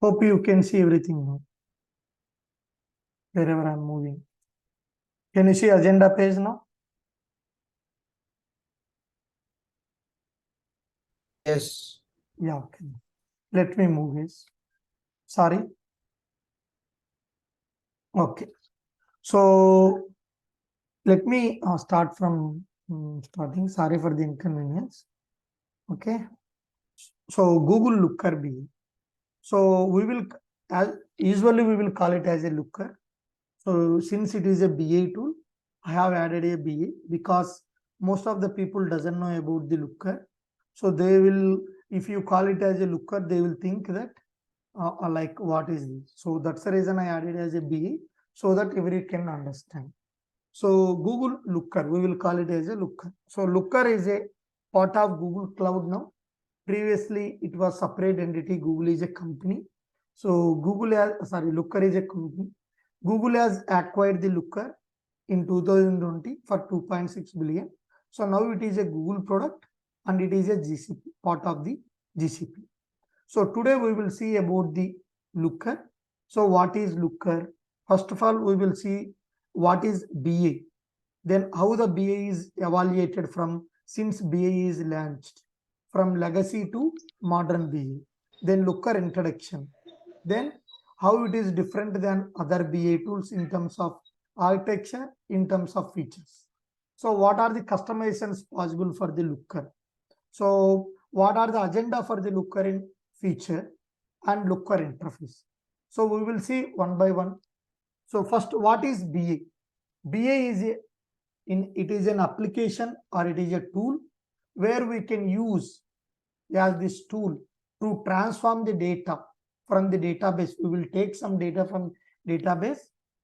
Hope you can see everything now, wherever I'm moving. Can you see agenda page now? Yes. Yeah, okay. Let me move this. Sorry. Okay. So let me start from starting. Sorry for the inconvenience. Okay. So Google Looker B. So we will, as usually we will call it as a looker. So since it is a BA tool, I have added a BA because most of the people doesn't know about the looker. So they will, if you call it as a looker, they will think that like what is this? So that's the reason I added as a BA so that everyone can understand. So Google Looker, we will call it as a looker. So looker is a part of Google Cloud now. Previously, it was separate entity. Google is a company. So Looker is a company. Google has acquired the Looker in 2020 for 2.6 billion. So now it is a Google product and it is a GCP, part of the GCP. So today we will see about the Looker. So what is Looker? First of all, we will see what is BA. Then how the BA is evaluated from since BA is launched from legacy to modern BA. Then Looker introduction. Then how it is different than other BA tools in terms of architecture, in terms of features. So what are the customizations possible for the Looker? So what are the agenda for the Looker in feature and Looker interface? So we will see one by one. So first, what is BA? BA is it is an application or it is a tool where we can use as this tool to transform the data from the database. We will take some data from database,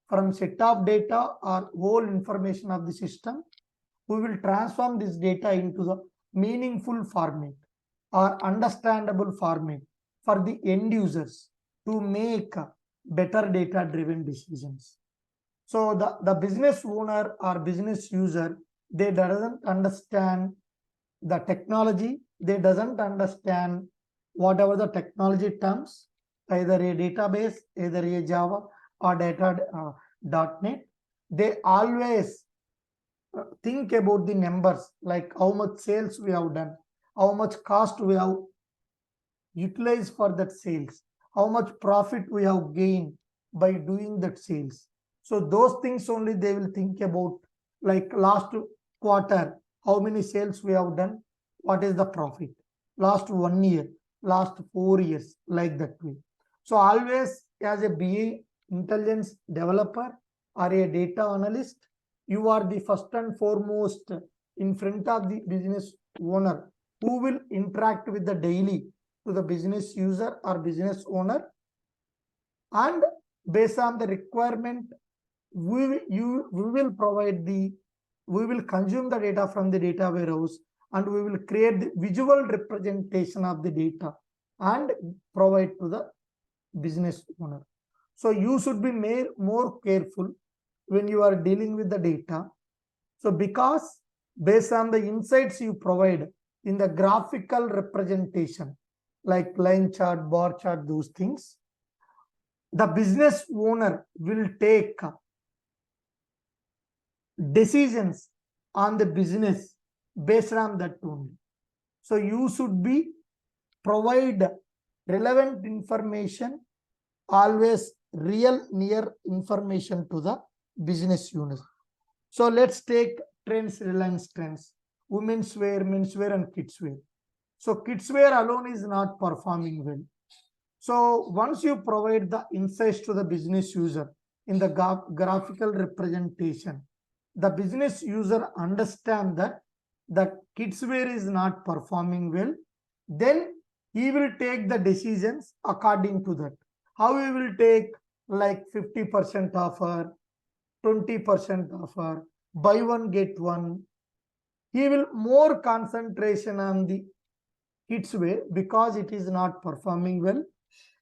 from set of data or whole information of the system. We will transform this data into the meaningful format or understandable format for the end users to make better data driven decisions. So the business owner or business user, they doesn't understand the technology, they doesn't understand whatever the technology terms, either a database, either a Java or .NET. They always think about the numbers, like how much sales we have done, how much cost we have utilized for that sales, how much profit we have gained by doing that sales. So those things only they will think about, like last quarter, how many sales we have done, what is the profit, last 1 year, last 4 years, like that way. So always as a BA intelligence developer or a data analyst, you are the first and foremost in front of the business owner who will interact with the daily to the business user or business owner, and based on the requirement we will consume the data from the data warehouse and we will create the visual representation of the data and provide to the business owner. So you should be more careful when you are dealing with the data. So because based on the insights you provide in the graphical representation, like line chart, bar chart, those things, the business owner will take decisions on the business based on that only. So you should be provide relevant information, always real near information to the business unit. So let's take trends, Reliance trends, women's wear, menswear and kids wear. So kids wear alone is not performing well. So once you provide the insights to the business user in the graphical representation, the business user understand that the kids wear is not performing well, then he will take the decisions according to that. How he will take, like 50% offer, 20% offer, buy one get one. He will more concentration on the kids wear because it is not performing well.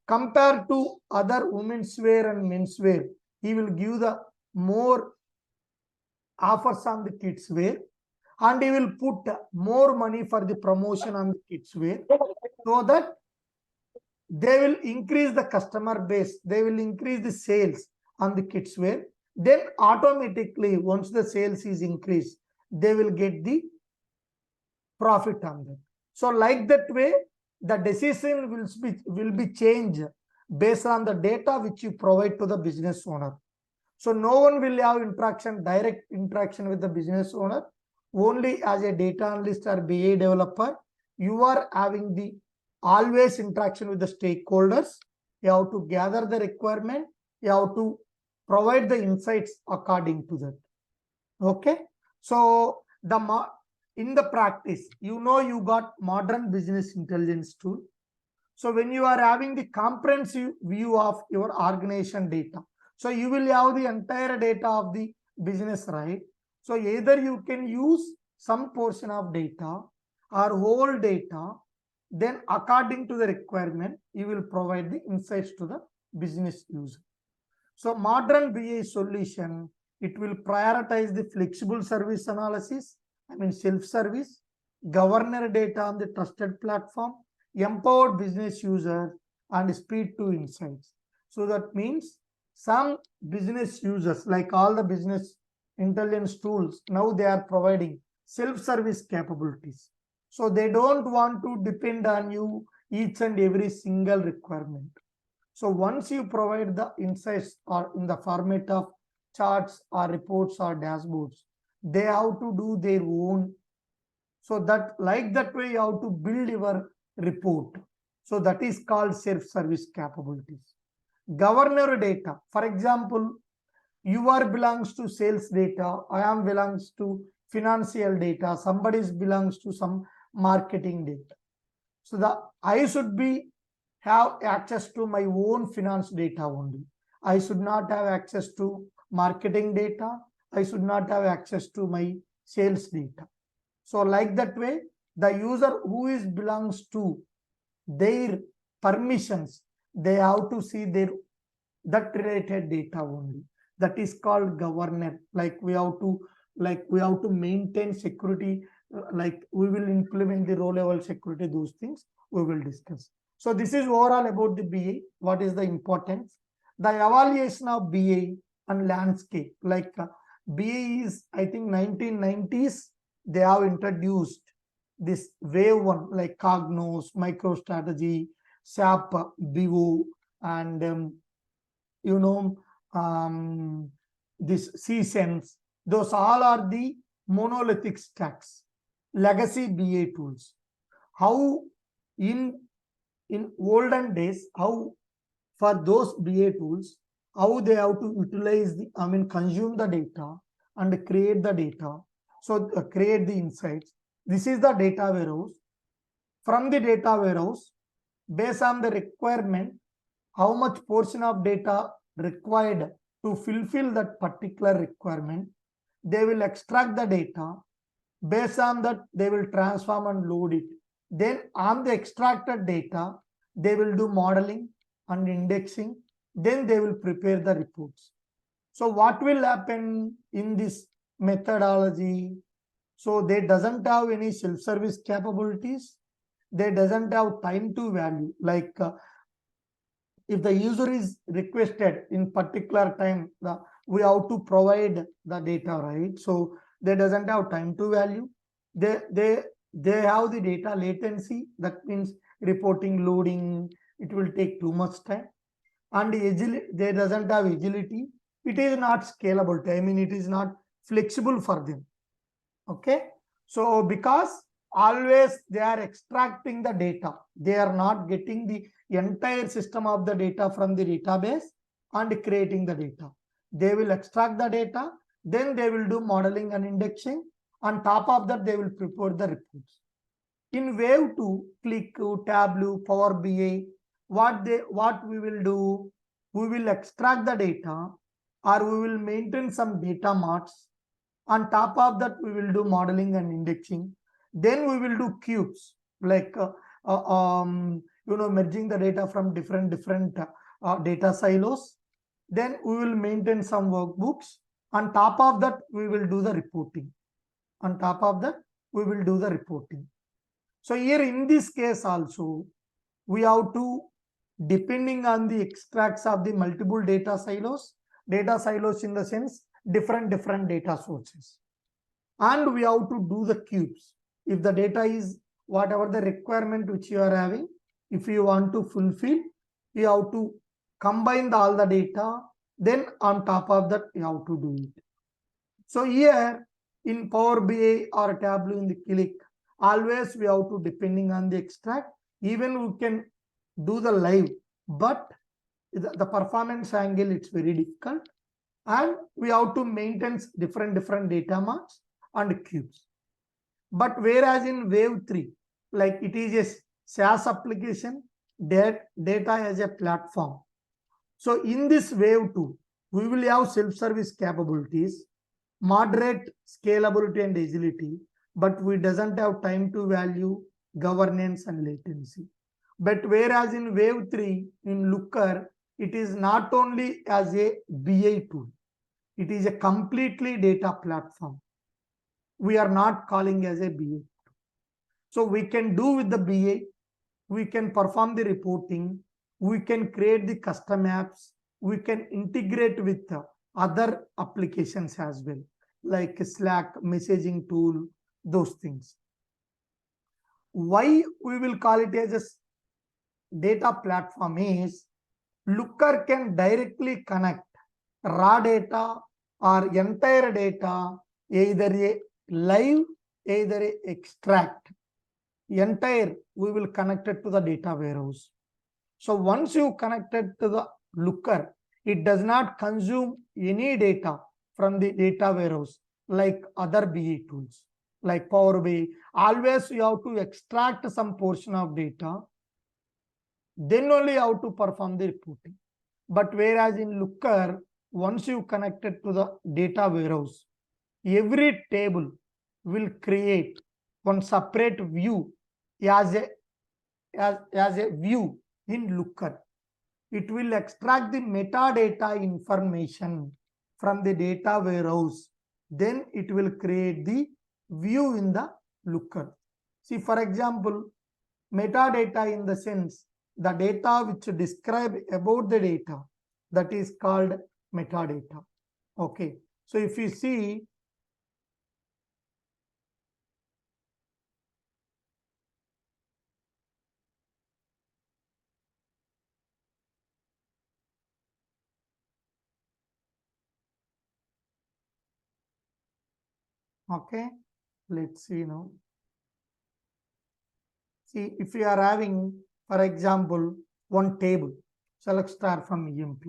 Compared to other women's wear and men's wear, he will give the more offers on the kids wear and he will put more money for the promotion on the kids wear, so that they will increase the customer base, they will increase the sales on the kids wear. Then automatically, once the sales is increased, they will get the profit on that. So like that way, the decision will be changed based on the data which you provide to the business owner. So no one will have direct interaction with the business owner. Only as a data analyst or BA developer, you are having the always interaction with the stakeholders. You have to gather the requirement. You have to provide the insights according to that. Okay. So in the practice, you got modern business intelligence tool. So when you are having the comprehensive view of your organization data, so you will have the entire data of the business, right? So either you can use some portion of data or whole data, then according to the requirement, you will provide the insights to the business user. So modern BA solution, it will prioritize the flexible service analysis, self-service, governor data on the trusted platform, empowered business users, and speed to insights. So that means some business users, like all the business intelligence tools, now they are providing self-service capabilities. So they don't want to depend on you each and every single requirement. So once you provide the insights or in the format of charts or reports or dashboards, they have to do their own. So that like that way you have to build your report. So that is called self-service capabilities. Governor data. For example, your belongs to sales data, I am belongs to financial data, somebody belongs to some marketing data. So I should have access to my own finance data only. I should not have access to marketing data. I should not have access to my sales data. So like that way, the user who belongs to their permissions, they have to see that related data only. That is called governance. Like we have to maintain security. Like we will implement the row level security. Those things we will discuss. So this is overall about the BA. What is the importance? The evaluation of BA and landscape. Like BA is, I think, 1990s. They have introduced this wave one, like Cognos, MicroStrategy, SAP, BIVO, and this CSense. Those all are the monolithic stacks, legacy BA tools. How in olden days, how for those BA tools, how they have to utilize consume the data and create the data. So create the insights. This is the data warehouse. From the data warehouse, based on the requirement, how much portion of data required to fulfill that particular requirement, they will extract the data. Based on that, they will transform and load it. Then on the extracted data, they will do modeling and indexing. Then they will prepare the reports. So what will happen in this methodology? So they doesn't have any self-service capabilities. They doesn't have time to value. Like if the user is requested in particular time, we have to provide the data, right? So they doesn't have time to value. They have the data latency. That means reporting, loading, it will take too much time. And they doesn't have agility. It is not scalable. It is not flexible for them. Okay. So because always they are extracting the data, they are not getting the entire system of the data from the database and creating the data. They will extract the data, then they will do modeling and indexing. On top of that, they will prepare the reports. In wave 2, Click, Tableau, Power BI, what we will do, we will extract the data or we will maintain some data marts. On top of that, we will do modeling and indexing. Then we will do cubes, like merging the data from different data silos. Then we will maintain some workbooks. On top of that, we will do the reporting. On top of that, we will do the reporting. So here in this case also, we have to depending on the extracts of the multiple data silos in the sense different data sources. And we have to do the cubes. If the data is whatever the requirement which you are having, if you want to fulfill, you have to combine all the data, then on top of that you have to do it. So here in Power BI or Tableau in the click, always we have to depending on the extract. Even we can do the live, but the performance angle, it's very difficult, and we have to maintain different data marks and cubes. But whereas in wave 3, like it is a SaaS application, data as a platform. So in this wave 2, we will have self-service capabilities, moderate scalability and agility, but we doesn't have time to value, governance and latency. But whereas in wave 3, in Looker, it is not only as a BI tool, it is a completely data platform. We are not calling as a BI. So we can do with the BI, we can perform the reporting, we can create the custom apps, we can integrate with other applications as well, like Slack, messaging tool, those things. Why we will call it as a data platform is Looker can directly connect raw data or entire data, either a live, either a extract. Entire we will connect it to the data warehouse. So once you connect it to the Looker, it does not consume any data from the data warehouse like other BI tools, like Power BI. Always you have to extract some portion of data, then only you have to perform the reporting. But whereas in Looker, once you connect it to the data warehouse, every table will create one separate view as a view in Looker. It will extract the metadata information from the data warehouse. Then it will create the view in the Looker. See, for example, metadata in the sense, the data which describe about the data, that is called metadata. Okay. So if you see, okay, let's see now. See, if you are having, for example, one table, select star from EMP.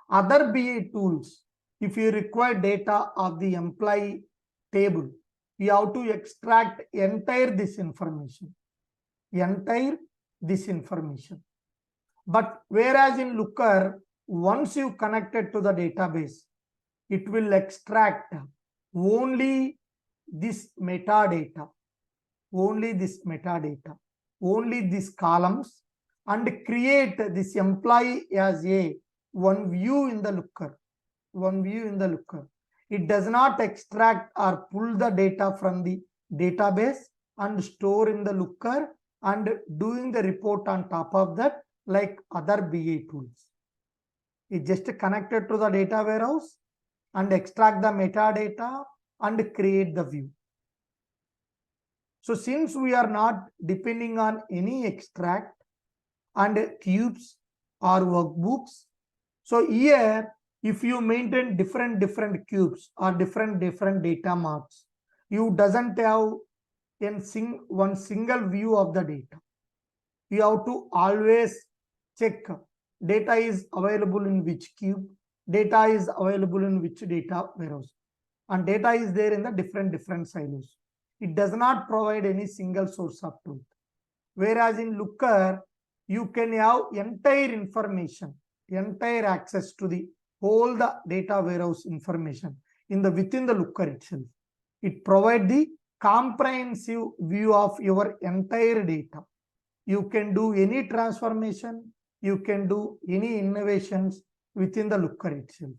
Other BI tools, if you require data of the employee table, you have to extract entire this information. But whereas in Looker, once you connect it to the database, it will extract only this metadata, only these columns, and create this employee as a one view in the Looker. It does not extract or pull the data from the database and store in the Looker and doing the report on top of that like other BI tools. It just connected to the data warehouse and extract the metadata and create the view. So since we are not depending on any extract and cubes or workbooks, so here if you maintain different cubes or different data marks, you doesn't have one single view of the data. You have to always check data is available in which cube, data is available in which data warehouse, and data is there in the different silos. It does not provide any single source of truth. Whereas in Looker, you can have entire information, entire access to the whole the data warehouse information within the Looker itself. It provides the comprehensive view of your entire data. You can do any transformation, you can do any innovations within the Looker itself.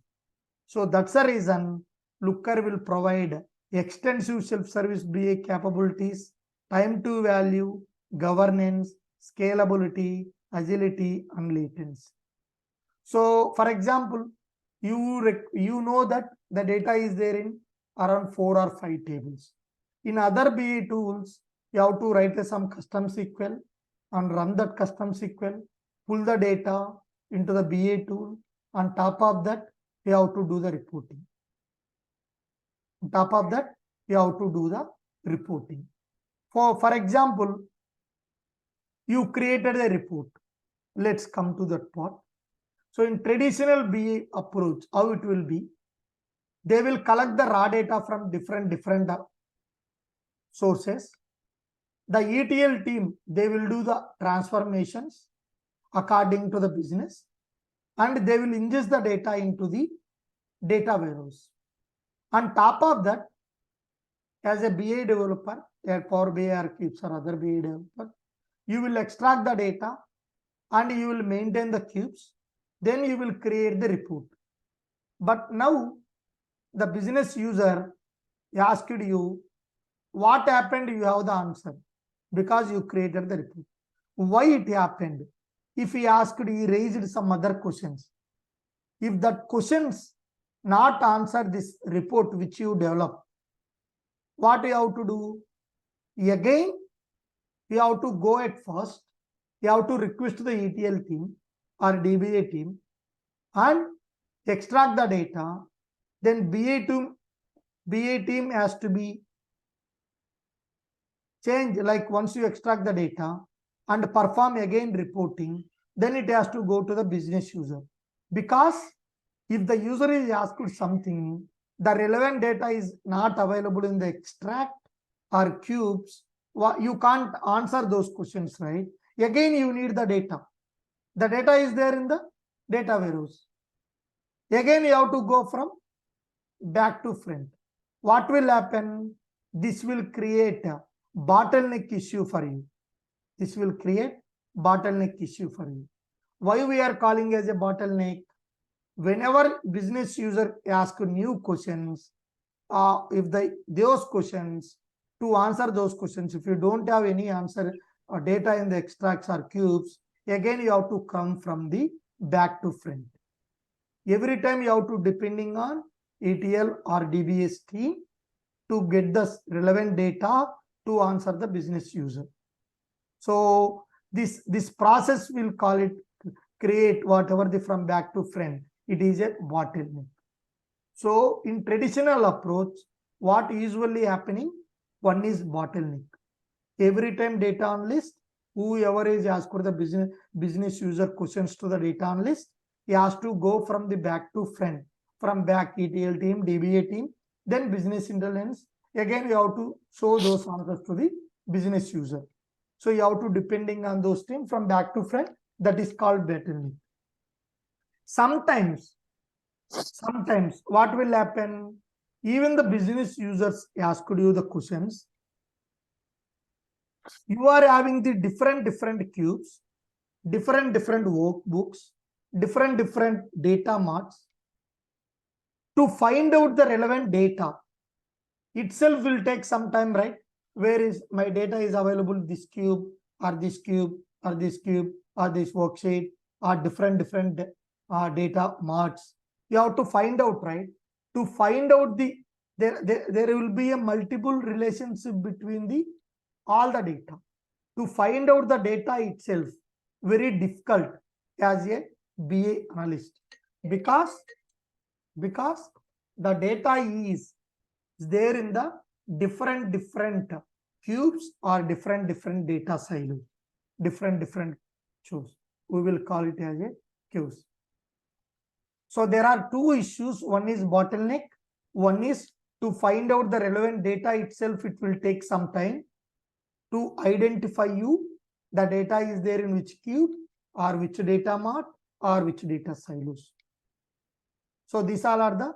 So that's the reason Looker will provide extensive self-service BI capabilities, time to value, governance, scalability, agility, and latency. So, for example, you know that the data is there in around 4 or 5 tables. In other BA tools, you have to write some custom SQL and run that custom SQL, pull the data into the BA tool. On top of that, you have to do the reporting. On top of that, you have to do the reporting. For example, you created a report. Let's come to that part. So in traditional BA approach, how it will be, they will collect the raw data from different sources. The ETL team, they will do the transformations according to the business, and they will ingest the data into the data warehouse. On top of that, as a BA developer, a Power BI or cubes or other BA developer, you will extract the data and you will maintain the cubes. Then you will create the report. But now the business user asked you, what happened? You have the answer because you created the report. Why it happened? If he asked, he raised some other questions. If that questions not answer this report which you develop, what you have to do? Again, you have to go at first. You have to request the ETL team or DBA team and extract the data. Then BA team has to be changed, like once you extract the data and perform again reporting, then it has to go to the business user. Because if the user is asked something, the relevant data is not available in the extract or cubes, you can't answer those questions, right? Again, you need the data. The data is there in the data warehouse. Again, you have to go from back to front. What will happen? This will create a bottleneck issue for you. This will create bottleneck issue for you. Why we are calling as a bottleneck? Whenever business user ask new questions, if those questions, to answer those questions, if you don't have any answer or data in the extracts or cubes, again you have to come from the back to front. Every time you have to depending on ETL or DBS team to get the relevant data to answer the business user. So this process will call it create whatever the from back to front. It is a bottleneck. So in traditional approach, what usually happening? One is bottleneck. Every time data analyst, whoever is asked for the business user questions to the data analyst, he has to go from the back to front. From back ETL team, DBA team, then business intelligence. Again, you have to show those answers to the business user. So you have to depending on those teams from back to front. That is called bottleneck. Sometimes what will happen? Even the business users ask you the questions. You are having the different cubes, different workbooks, different data marts. To find out the relevant data itself will take some time, right? Where is my data is available? This cube or this cube or this cube or this worksheet or different data marts. You have to find out, right? To find out there will be a multiple relationship between all the data. To find out the data itself, very difficult as a BA analyst because the data is there in the different cubes or different data silos, different cubes. We will call it as a cubes. So there are two issues. One is bottleneck. One is to find out the relevant data itself. It will take some time to identify you. The data is there in which cube or which data mart or which data silos. So these all are the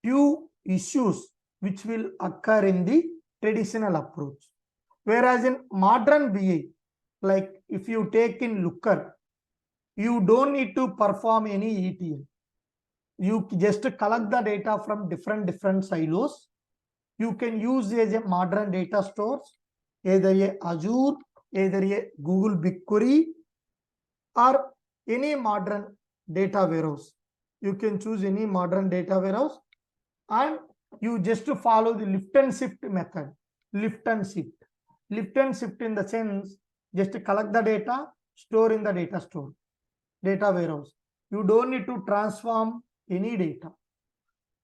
two issues which will occur in the traditional approach. Whereas in modern BA, like if you take in Looker, you don't need to perform any ETL. You just collect the data from different silos. You can use as a modern data stores, either a Azure, either a Google BigQuery, or any modern data warehouse. You can choose any modern data warehouse, and you just follow the lift and shift method. Lift and shift. Lift and shift in the sense, just collect the data, store in the data store, data warehouse. You don't need to transform any data.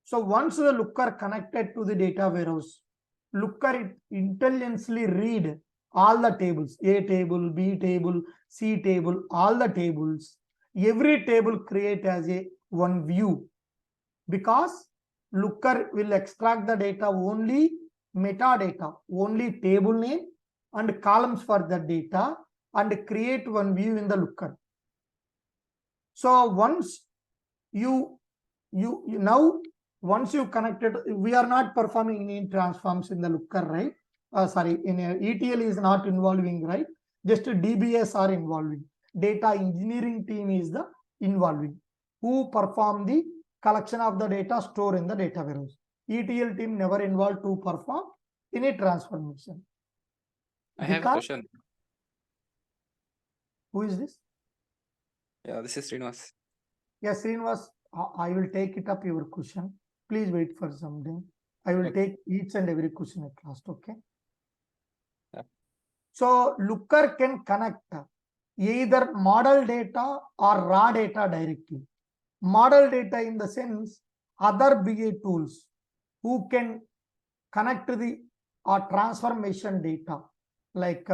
So once the looker connected to the data warehouse, looker intelligently read all the tables, A table, B table, C table, all the tables. Every table create as a one view, because looker will extract the data only metadata, only table name and columns for the data, and create one view in the looker. So once you now once you connected, we are not performing any transforms in the looker, right? Sorry, in ETL is not involving, right? Just DBS are involving. Data engineering team is the involving, who perform the collection of the data store in the data warehouse. ETL team never involved to perform any transformation. I have a question. Who is this? Yeah, this is Srinivas. Yes, Srinivas, I will take it up your question. Please wait for something. I will take each and every question at last, okay? Yeah. So looker can connect either model data or raw data directly. Model data in the sense, other BA tools who can connect to the transformation data. Like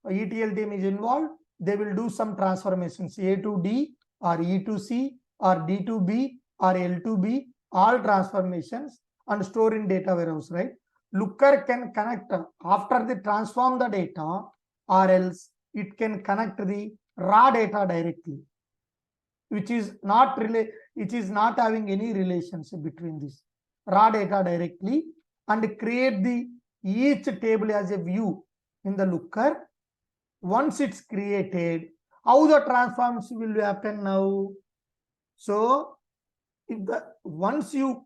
ETL team is involved, they will do some transformations, A to D or E to C or D to B or L to B, all transformations, and store in data warehouse, right? Looker can connect after they transform the data, or else it can connect the raw data directly, which is not having any relationship between this raw data directly, and create the each table as a view in the looker. Once it's created, how the transforms will happen now? So if the once you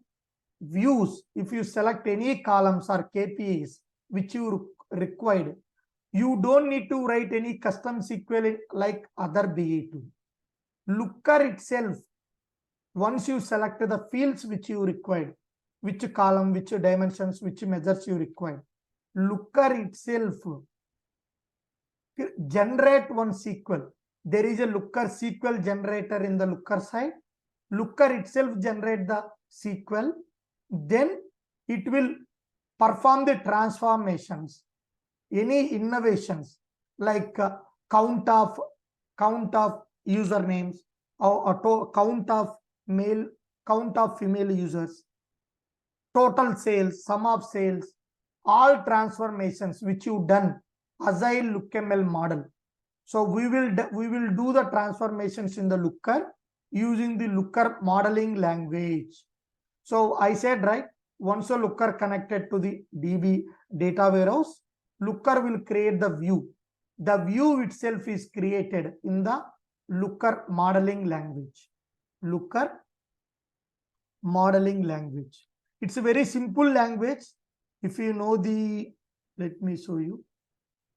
views, if you select any columns or KPIs which you required, you don't need to write any custom SQL like other BA2. Looker itself, once you select the fields which you required, which column, which dimensions, which measures you require, looker itself generate one SQL. There is a looker SQL generator in the looker side. Looker itself generate the SQL. Then it will perform the transformations, any innovations like count of usernames, or count of male, count of female users, total sales, sum of sales, all transformations which you done agile lookml model. So we will do the transformations in the looker using the looker modeling language. So I said, right, once a looker connected to the DB data warehouse, looker will create the view. The view itself is created in the looker modeling language. Looker modeling language. It's a very simple language. If you know the, let me show you.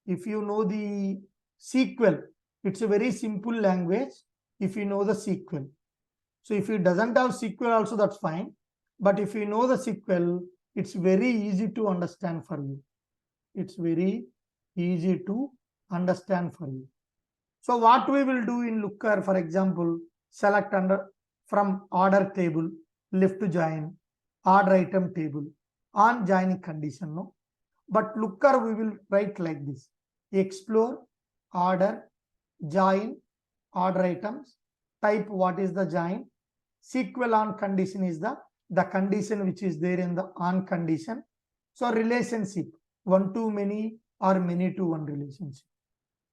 If you know the SQL, it's a very simple language if you know the SQL. So if it doesn't have SQL also, that's fine. But if you know the SQL, it's very easy to understand for you. It's very easy to understand for you. So what we will do in looker, for example, select under from order table, left to join, order item table, on joining condition, no? But looker we will write like this: explore, order, join, order items, type what is the join, SQL on condition is the condition which is there in the on condition. So relationship, one to many or many to one relationship.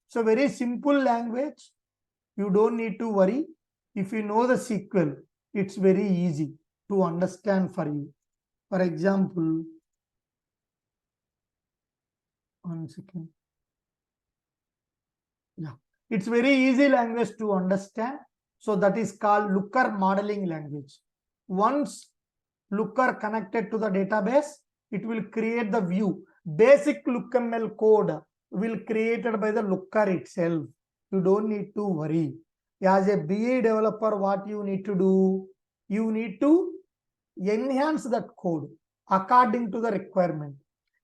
So very simple language. You don't need to worry. If you know the SQL, it's very easy to understand for you. For example, 1 second. Yeah, it's very easy language to understand. So that is called looker modeling language. Once looker connected to the database, it will create the view. Basic lookml code will created by the looker itself. You don't need to worry. As a BA developer, what you need to do? You need to enhance that code according to the requirement.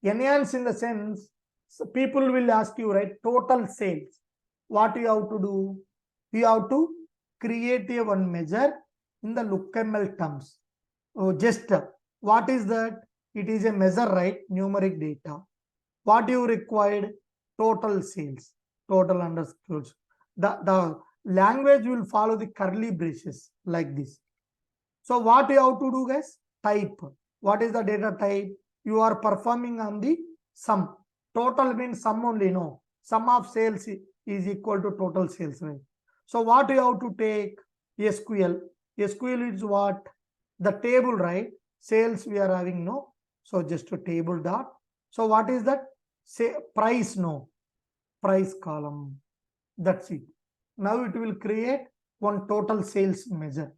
Enhance in the sense, so people will ask you, right, total sales. What you have to do? You have to create a one measure in the LookML terms. Oh, just what is that? It is a measure, right? Numeric data. What you required? Total sales, total underscores. The language will follow the curly braces like this. So what you have to do, guys? Type. What is the data type? You are performing on the sum. Total means sum only, no. Sum of sales is equal to total sales, right? So what you have to take? SQL. SQL is what? The table, right? Sales we are having, no. So just a table dot. So what is that? Say price, no. Price column. That's it. Now it will create one total sales measure.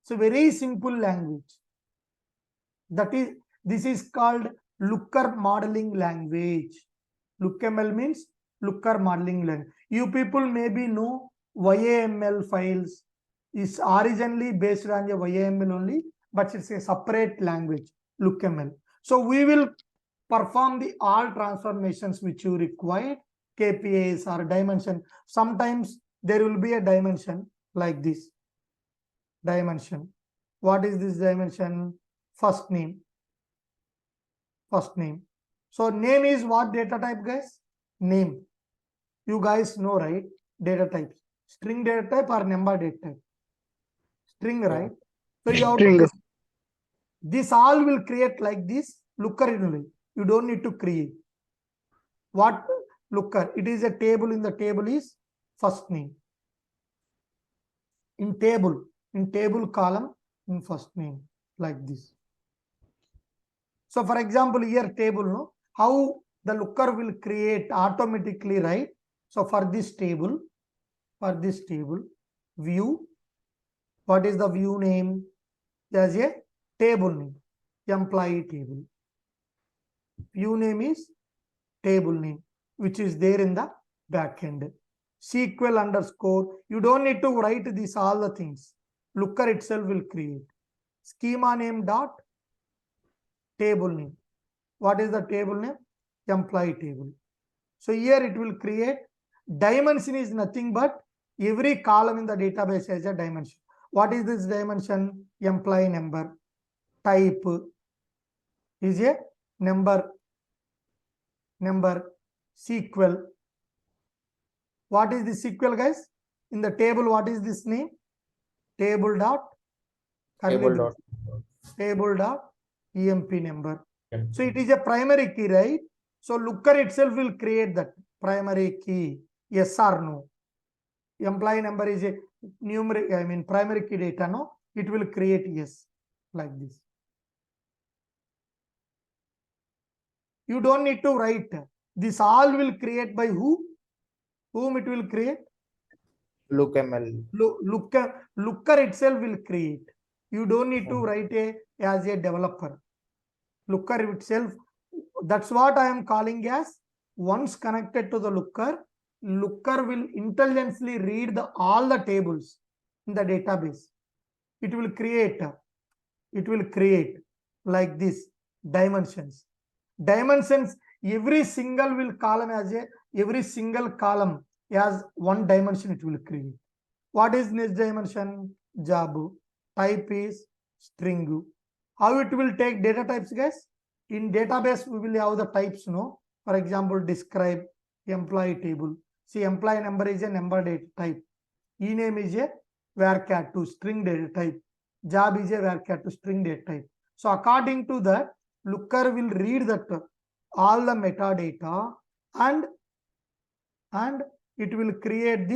So very simple language. This is called Looker modeling language. LookML means Looker modeling language. You people maybe know YAML files is originally based on the YAML only, but it's a separate language, LookML. So we will perform the all transformations which you require, KPIs or dimension. Sometimes there will be a dimension like this. Dimension. What is this dimension? First name. First name. So name is what data type, guys? Name. You guys know, right? Data types. String data type or number data type? String, right? So you have to, this all will create like this. Looker only. You don't need to create. What looker? It is a table. In the table is first name. In table column, in first name, like this. So for example, here table, no, how the looker will create automatically, right? So for this table, view, what is the view name? There's a table name, employee table. View name is table name, which is there in the backend. SQL underscore, you don't need to write this all the things. Looker itself will create. Schema name dot table name. What is the table name? Employee table. So here it will create. Dimension is nothing but every column in the database has a dimension. What is this dimension? Employee number. Type is a number. SQL. What is the SQL, guys? In the table, what is this name? Table dot emp number. So it is a primary key, right? So looker itself will create that primary key. Yes or no? Employee number is a numeric, primary key data, no? It will create yes, like this. You don't need to write. This all will create by who? Whom it will create? LookML. Looker itself will create. You don't need to write as a developer. Looker itself, that's what I am calling as, once connected to the looker will intelligently read all the tables in the database. It will create like this dimensions. Every single column has one dimension it will create. What is this dimension? Job. Type is string. How it will take data types, guys? In database, we will have the types, no? For example, describe employee table. See, employee number is a number data type. E-name is a varchar2 string data type. Job is a varchar2 string data type. So according to that, looker will read that all the metadata and it will create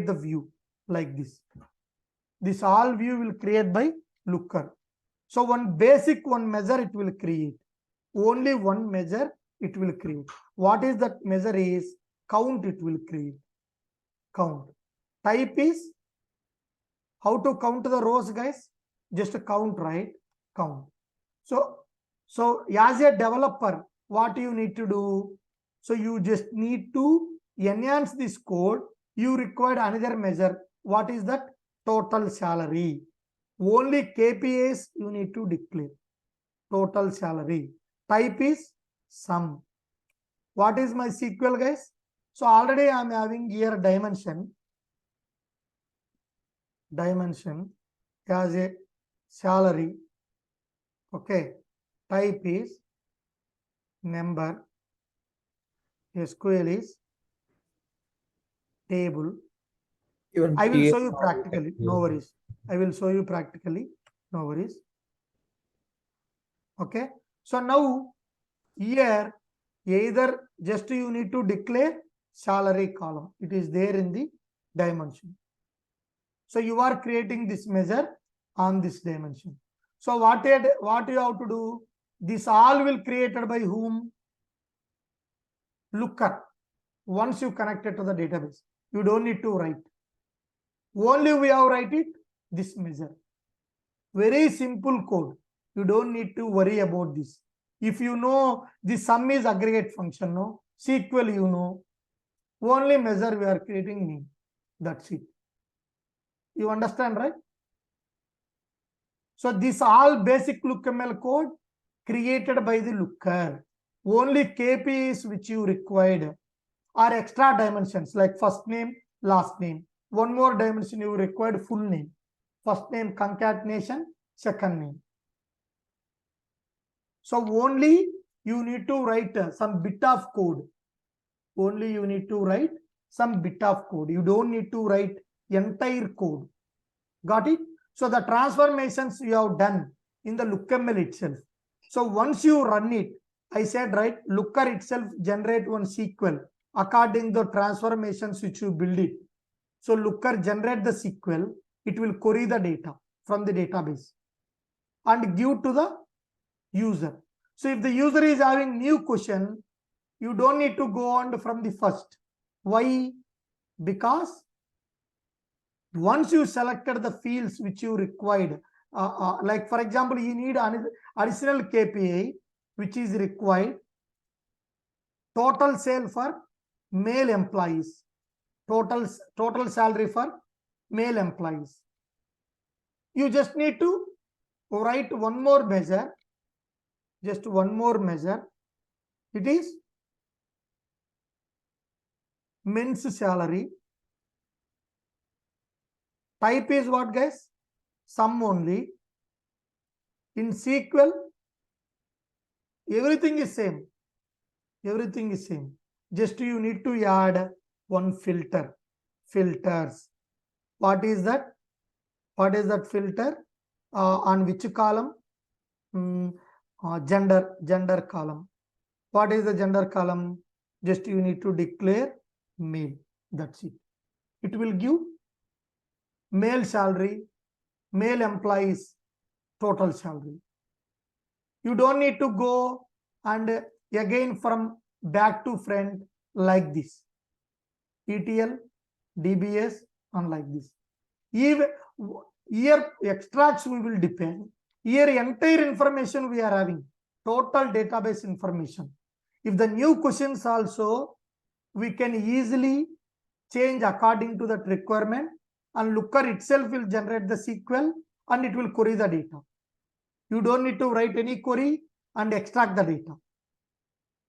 the view like this. This all view will create by looker. So one measure it will create. Only one measure it will create. What is that measure is? Count it will create. Count. Type is how to count the rows, guys? Just count, right? Count. So as a developer, what you need to do? So you just need to enhance this code, you required another measure. What is that? Total salary. Only KPIs you need to declare. Total salary. Type is sum. What is my SQL, guys? So already I am having here dimension as a salary. Okay. Type is number. SQL is table. Even I will TS show you now we can practically. No use. worries. I will show you practically. No worries. Okay. So now here either just you need to declare salary column. It is there in the dimension. So you are creating this measure on this dimension. So what you have to do? This all will created by whom? Looker. Once you connect it to the database, you don't need to write. Only we have write it this measure. Very simple code. You don't need to worry about this. If you know the sum is aggregate function, no SQL, you know only measure we are creating mean. That's it. You understand, right? So this all basic LookML code created by the looker. Only KPIs which you required are extra dimensions like first name, last name. One more dimension you required full name. First name concatenation, second name. So only you need to write some bit of code. Only you need to write some bit of code. You don't need to write entire code. Got it? So the transformations you have done in the LookML itself. So once you run it, I said, right, looker itself generate one SQL according to the transformations which you build it. So looker generate the SQL, it will query the data from the database and give to the user. So if the user is having new question, you don't need to go on from the first. Why? Because once you selected the fields which you required, like for example, you need an additional KPI which is required, total sale for male employees, total salary for male employees. You just need to write one more measure, just one more measure. It is men's salary. Type is what, guys? Sum only. In SQL, everything is same. Everything is same. Just you need to add one filter. Filters. What is that? What is that filter? On which column? Gender column. What is the gender column? Just you need to declare male. That's it. It will give male salary, male employees, total salary. You don't need to go and again from back to front like this. ETL, DBS, and like this. Even here extracts we will depend. Here entire information we are having. Total database information. If the new questions also, we can easily change according to that requirement, and looker itself will generate the SQL and it will query the data. You don't need to write any query and extract the data.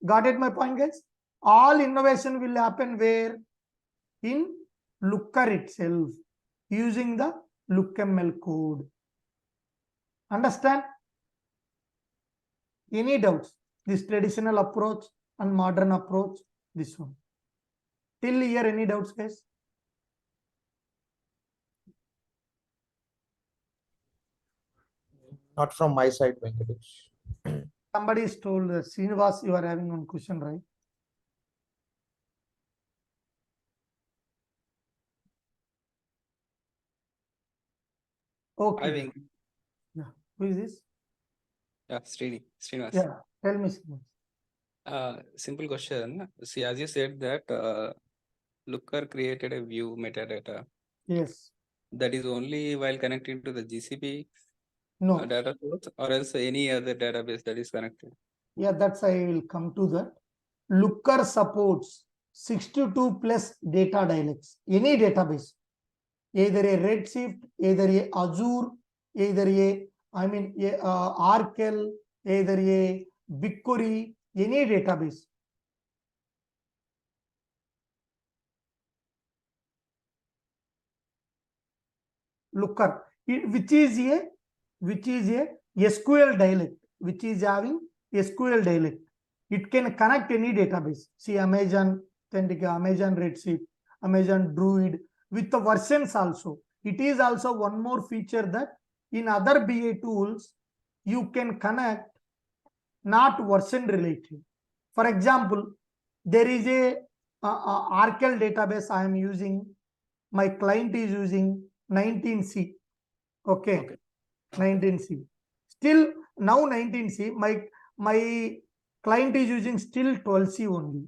Got it my point, guys? All innovation will happen where? In looker itself, using the LookML code. Understand? Any doubts? This traditional approach and modern approach, this one. Till here, any doubts, guys? Not from my side, Venkatesh. Somebody is told, Srinivas, you are having one question, right? Okay. I think, Yeah. Who is this? yeah, Srinivas. Yeah. Tell me, Srinivas. Simple question. See, as you said that Looker created a view metadata. Yes. That is only while connecting to the GCP No. data source, or else any other database that is connected. Yeah, that's I will come to that. Looker supports 62 plus data dialects, any database, either a Redshift, either a Azure, either a, Oracle, either a BigQuery, any database. Looker, which is a SQL dialect, which is having SQL dialect. It can connect any database. See Amazon Authentica, Amazon Redshift, Amazon Druid with the versions also. It is also one more feature that in other BA tools you can connect not version related. For example, there is a Oracle database I am using. My client is using 19C. Okay. 19C. Still now 19C. My client is using still 12C only.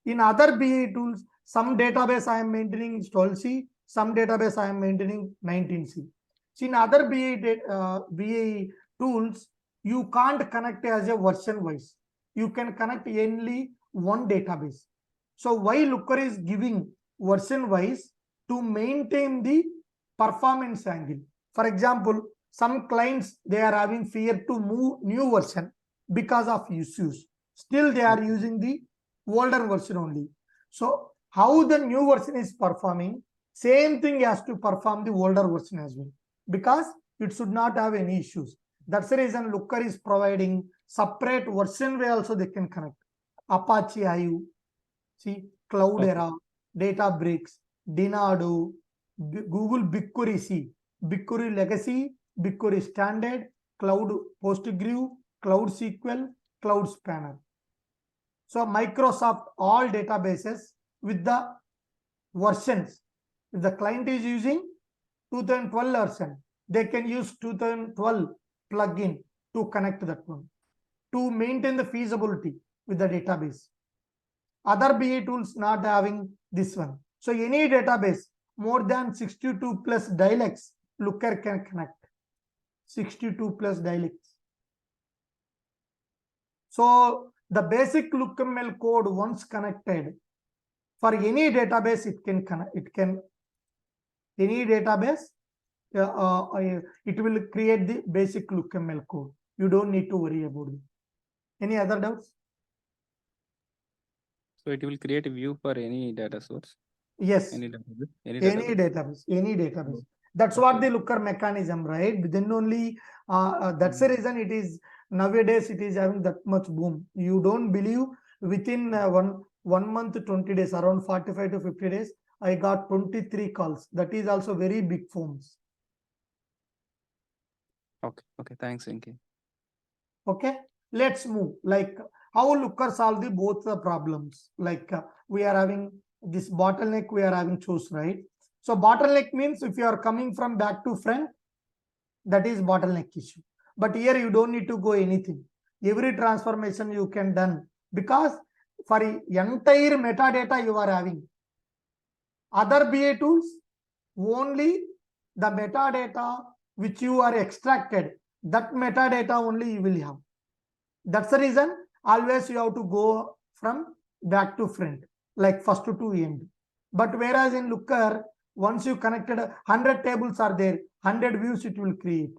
In other BA tools, some database I am maintaining 12C, some database I am maintaining 19C. So in other BA tools, you can't connect as a version wise. You can connect only one database. So why Looker is giving version wise to maintain the performance angle. For example, some clients, they are having fear to move new version because of issues. Still they are using the older version only. So how the new version is performing, same thing has to perform the older version as well, because it should not have any issues. That's the reason Looker is providing separate version way also they can connect. Apache Hive, see, Cloudera, Databricks, Dynado, Google BigQuery, see, BigQuery Legacy, BigQuery Standard, Cloud PostgreSQL, Cloud SQL, Cloud Spanner. So Microsoft, all databases with the versions. If the client is using 2012 version, they can use 2012 plugin to connect that one, to maintain the feasibility with the database. Other BA tools not having this one. So any database more than 62 plus dialects, Looker can connect. 62 plus dialects. So the basic LookML code once connected, for any database it can connect. It can any database. It will create the basic LookML code. You don't need to worry about it. Any other doubts? So it will create a view for any data source. Yes. Any database. Any database. That's what the Looker mechanism, right? Then only that's the reason it is nowadays it is having that much boom. You don't believe within 1 month, 20 days, around 45 to 50 days, I got 23 calls. That is also very big firms. Okay. Thanks, Venky. Okay, let's move. Like how Looker solve the both the problems. Like we are having this bottleneck, we are having choose, right? So bottleneck means if you are coming from back to front, that is bottleneck issue. But here you don't need to go anything. Every transformation you can done, because for entire metadata you are having. Other BA tools, only the metadata which you are extracted, that metadata only you will have. That's the reason always you have to go from back to front, like first to end. But whereas in Looker, once you connected 100 tables are there, 100 views it will create.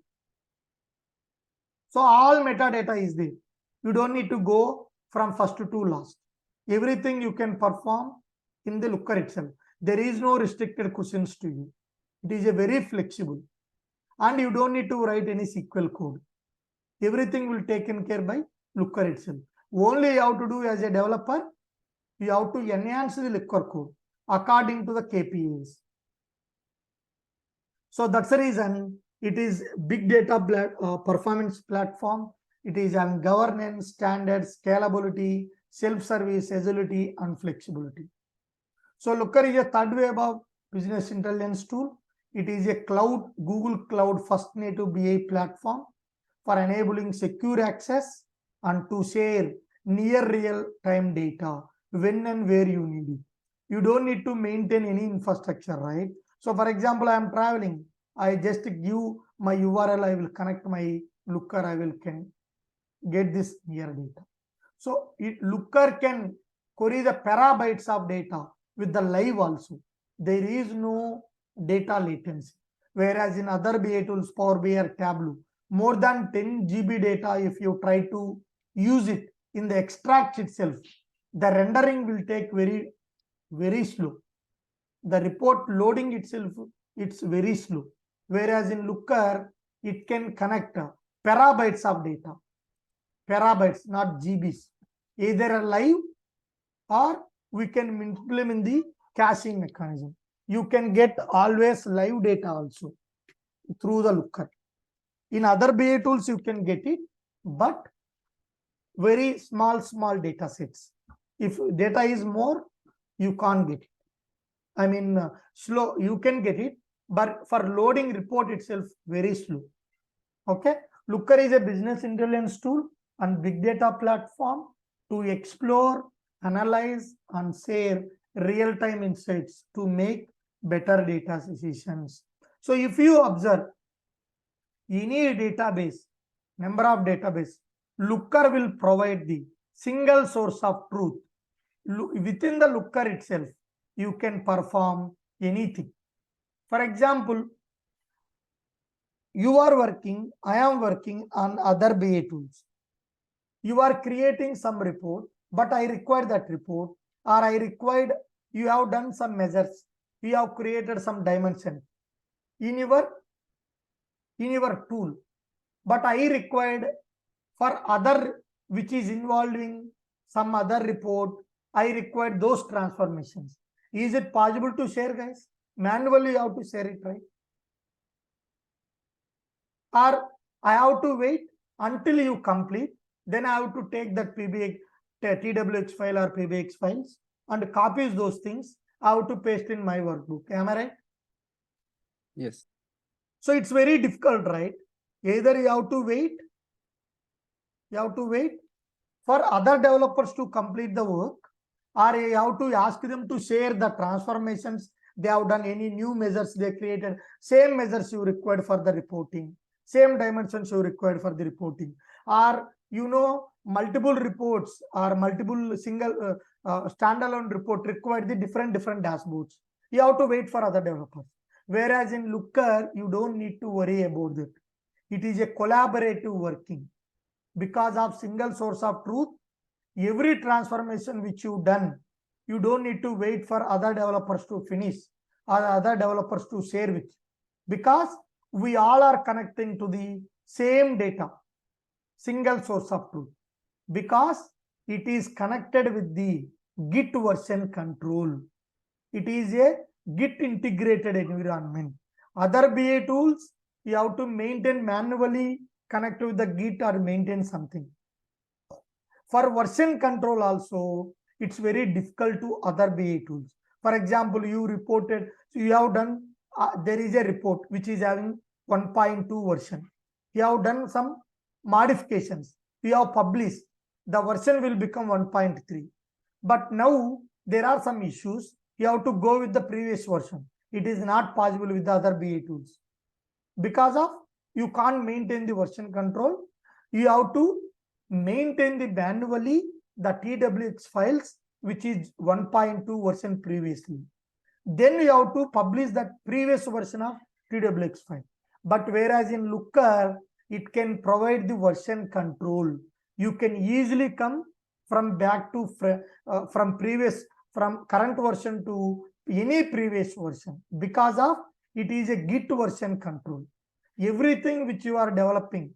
So all metadata is there. You don't need to go from first to last. Everything you can perform in the Looker itself. There is no restricted questions to you. It is a very flexible. And you don't need to write any SQL code. Everything will taken care by Looker itself. Only you have to do as a developer, you have to enhance the Looker code according to the KPIs. So that's the reason it is big data performance platform. It is having governance, standards, scalability, self-service, agility, and flexibility. So Looker is a third wave of business intelligence tool. It is a cloud, Google Cloud first native BI platform for enabling secure access and to share near real-time data when and where you need it. You don't need to maintain any infrastructure, right? So for example, I am traveling. I just give my URL, I will connect my Looker, I will can get this near data. So Looker can query the petabytes of data with the live also. There is no data latency. Whereas in other BI tools, Power BI or Tableau, more than 10 GB data, if you try to use it in the extract itself, the rendering will take very slow. The report loading itself, it's very slow. Whereas in Looker, it can connect petabytes of data. Petabytes, not GBs. Either a live or we can implement the caching mechanism. You can get always live data also through the Looker. In other BI tools, you can get it, but very small data sets. If data is more, you can't get it. I mean, slow, you can get it, but for loading report itself, very slow. Okay. Looker is a business intelligence tool and big data platform to explore, analyze, and share real-time insights to make better data decisions. So if you observe any database, number of database, Looker will provide the single source of truth. Within the Looker itself, you can perform anything. For example, you are working, I am working on other BA tools. You are creating some report, but I require that report, or you have done some measures, you have created some dimension in your tool, but I required for other, which is involving some other report, I required those transformations. Is it possible to share, guys? Manually you have to share it, right? Or I have to wait until you complete, then I have to take that TWX file or PBX files and copies those things. I have to paste in my workbook. Am I right? Yes. So it's very difficult, right? Either you have to wait for other developers to complete the work, or you have to ask them to share the transformations they have done, any new measures they created, same measures you required for the reporting, same dimensions you required for the reporting, or multiple reports or multiple single standalone report required the different dashboards. You have to wait for other developers. Whereas in Looker, you don't need to worry about that. It is a collaborative working. Because of single source of truth, every transformation which you done, you don't need to wait for other developers to finish or other developers to share with, because we all are connecting to the same data, single source of truth, because it is connected with the Git version control. It is a Git integrated environment. Other BA tools, you have to maintain manually, connect with the Git or maintain something. For version control also, it's very difficult to other BA tools. For example, you reported, so you have done, there is a report which is having 1.2 version. You have done some modifications. You have published, the version will become 1.3. But now there are some issues. You have to go with the previous version. It is not possible with the other BA tools. Because of you can't maintain the version control, you have to maintain the manually the TWX files, which is 1.2 version previously. Then you have to publish that previous version of TWX file. But whereas in Looker, it can provide the version control. You can easily come from back to from current version to any previous version, because of it is a Git version control. Everything which you are developing,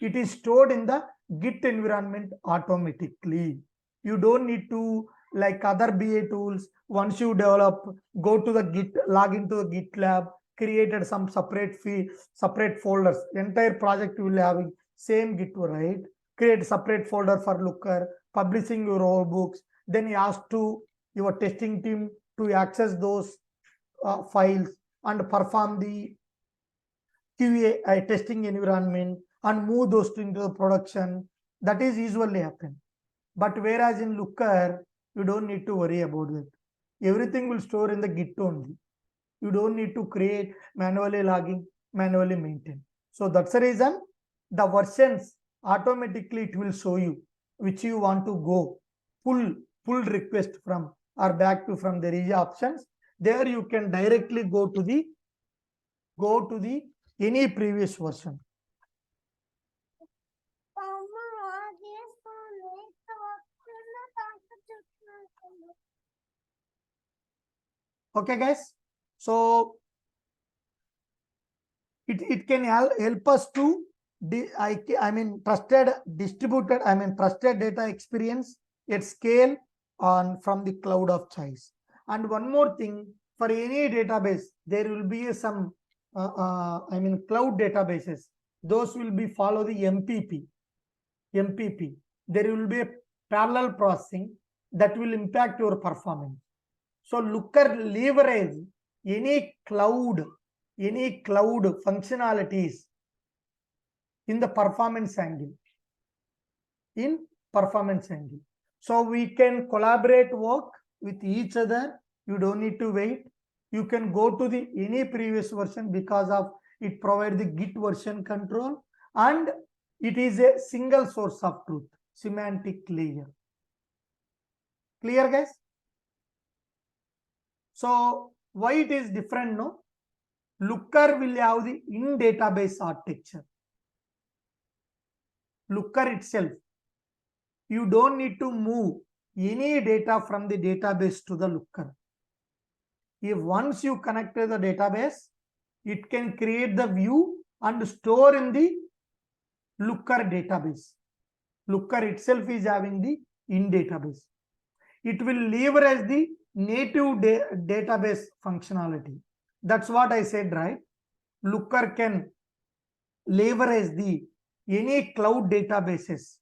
it is stored in the Git environment automatically. You don't need to, like other BA tools, once you develop, go to the Git, log into the GitLab, created some separate folders. Entire project will have same Git, right? Create separate folder for Looker, publishing your own books. Then you ask to your testing team to access those files and perform the QA testing environment and move those into the production. That is usually happen. But whereas in Looker, you don't need to worry about it. Everything will store in the Git only. You don't need to create manually logging, manually maintain. So that's the reason the versions automatically it will show you which you want to go, pull pull request from or back to from, there is options. There you can directly go to the any previous version. Okay, guys. So it can help us to trusted data experience at scale on from the cloud of choice. And one more thing, for any database, there will be some cloud databases. Those will be follow the MPP. There will be a parallel processing that will impact your performance. So Looker leverage any cloud functionalities in the performance angle. So we can collaborate, work with each other. You don't need to wait. You can go to the any previous version because of it provides the Git version control, and it is a single source of truth, semantic layer. Clear, guys? So why it is different? No, Looker will have the in database architecture. Looker itself, you don't need to move any data from the database to the Looker. If once you connect to the database, it can create the view and store in the Looker database. Looker itself is having the in database. It will leverage the native database functionality. That's what I said, right? Looker can leverage the any cloud databases.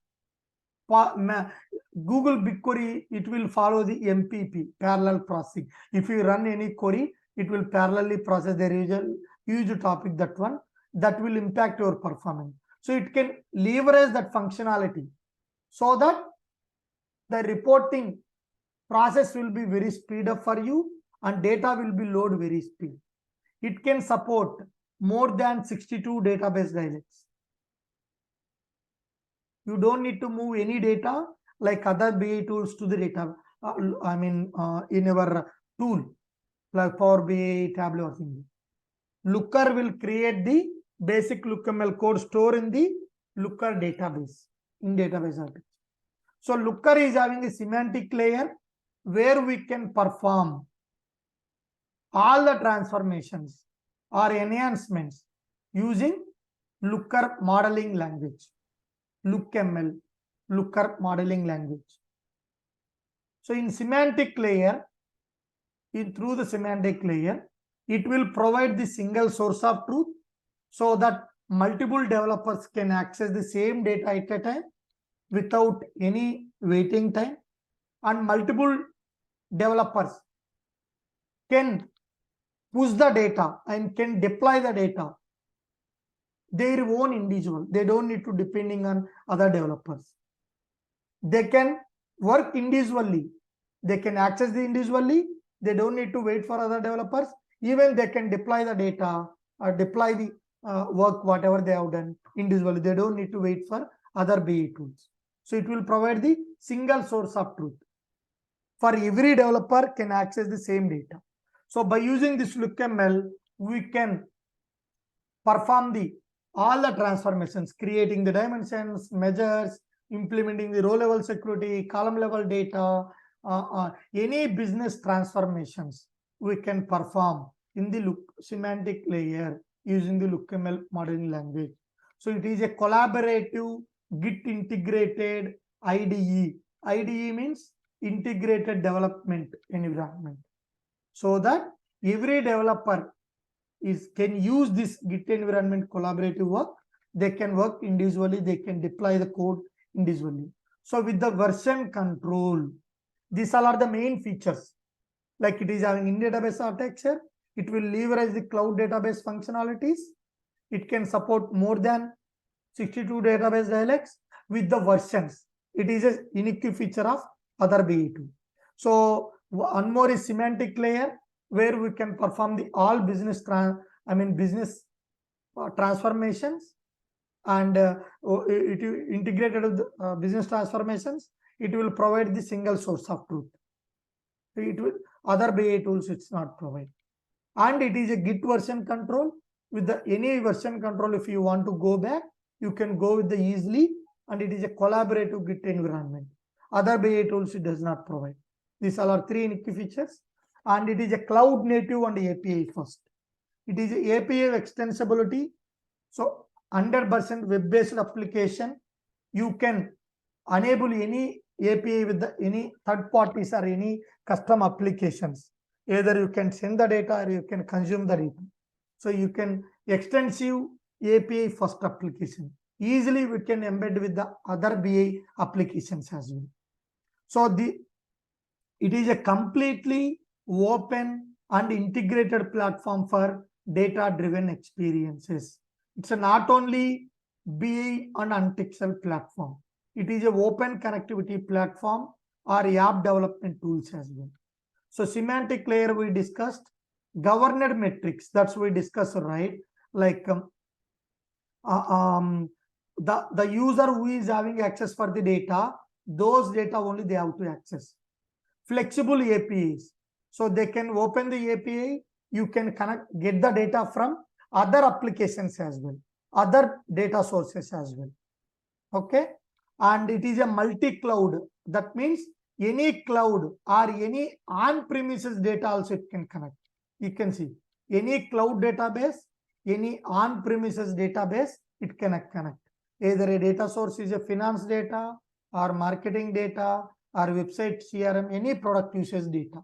Google BigQuery, it will follow the MPP, parallel processing. If you run any query, it will parallelly process. There is a huge topic, that one, that will impact your performance. So it can leverage that functionality so that the reporting process will be very speed up for you and data will be load very speed. It can support more than 62 database dialects. You don't need to move any data like other BI tools to the data. In our tool like Power BI, Tableau or thing. Looker will create the basic LookML code store in the Looker database, in database architecture. So Looker is having a semantic layer where we can perform all the transformations or enhancements using Looker modeling language. LookML, Looker modeling language. So in semantic layer, through the semantic layer, it will provide the single source of truth so that multiple developers can access the same data at a time without any waiting time, and multiple developers can push the data and can deploy the data their own individual. They don't need to depending on other developers. They can work individually. They can access the individually. They don't need to wait for other developers. Even they can deploy the data or deploy the work, whatever they have done individually. They don't need to wait for other BI tools. So it will provide the single source of truth. For every developer can access the same data. So by using this LookML, we can perform all the transformations, creating the dimensions, measures, implementing the row level security, column level data, any business transformations we can perform in the semantic layer using the LookML modeling language. So it is a collaborative Git integrated IDE. IDE means integrated development environment. So that every developer can use this Git environment collaborative work. They can work individually. They can deploy the code individually. So with the version control, these all are the main features. Like it is having in database architecture, it will leverage the cloud database functionalities. It can support more than 62 database dialects with the versions. It is a unique feature of other BI tool. So one more is semantic layer, where we can perform the all business transformations, and it integrated with business transformations. it will provide the single source of truth. It will, other BI tools it's not provide. And it is a Git version control. With the any version control, if you want to go back, you can go with the easily, and it is a collaborative Git environment. Other BI tools it does not provide. These all are three unique features, and it is a cloud native and API first. It is a API extensibility. So 100% web-based application, you can enable any API with the any third parties or any custom applications. Either you can send the data or you can consume the data. So you can extensive API first application. Easily we can embed with the other BI applications as well. So it is a completely open and integrated platform for data-driven experiences. It's a not only BI and untextual platform. It is an open connectivity platform or app development tools as well. So semantic layer we discussed, governed metrics, that's we discussed, right? Like the user who is having access for the data, those data only they have to access. Flexible APIs, so they can open the API, you can get the data from other applications as well, other data sources as well. Okay, and it is a multi-cloud. That means any cloud or any on-premises data also it can connect. You can see any cloud database, any on-premises database, it can connect. Either a data source is a finance data or marketing data or website CRM, any product usage data,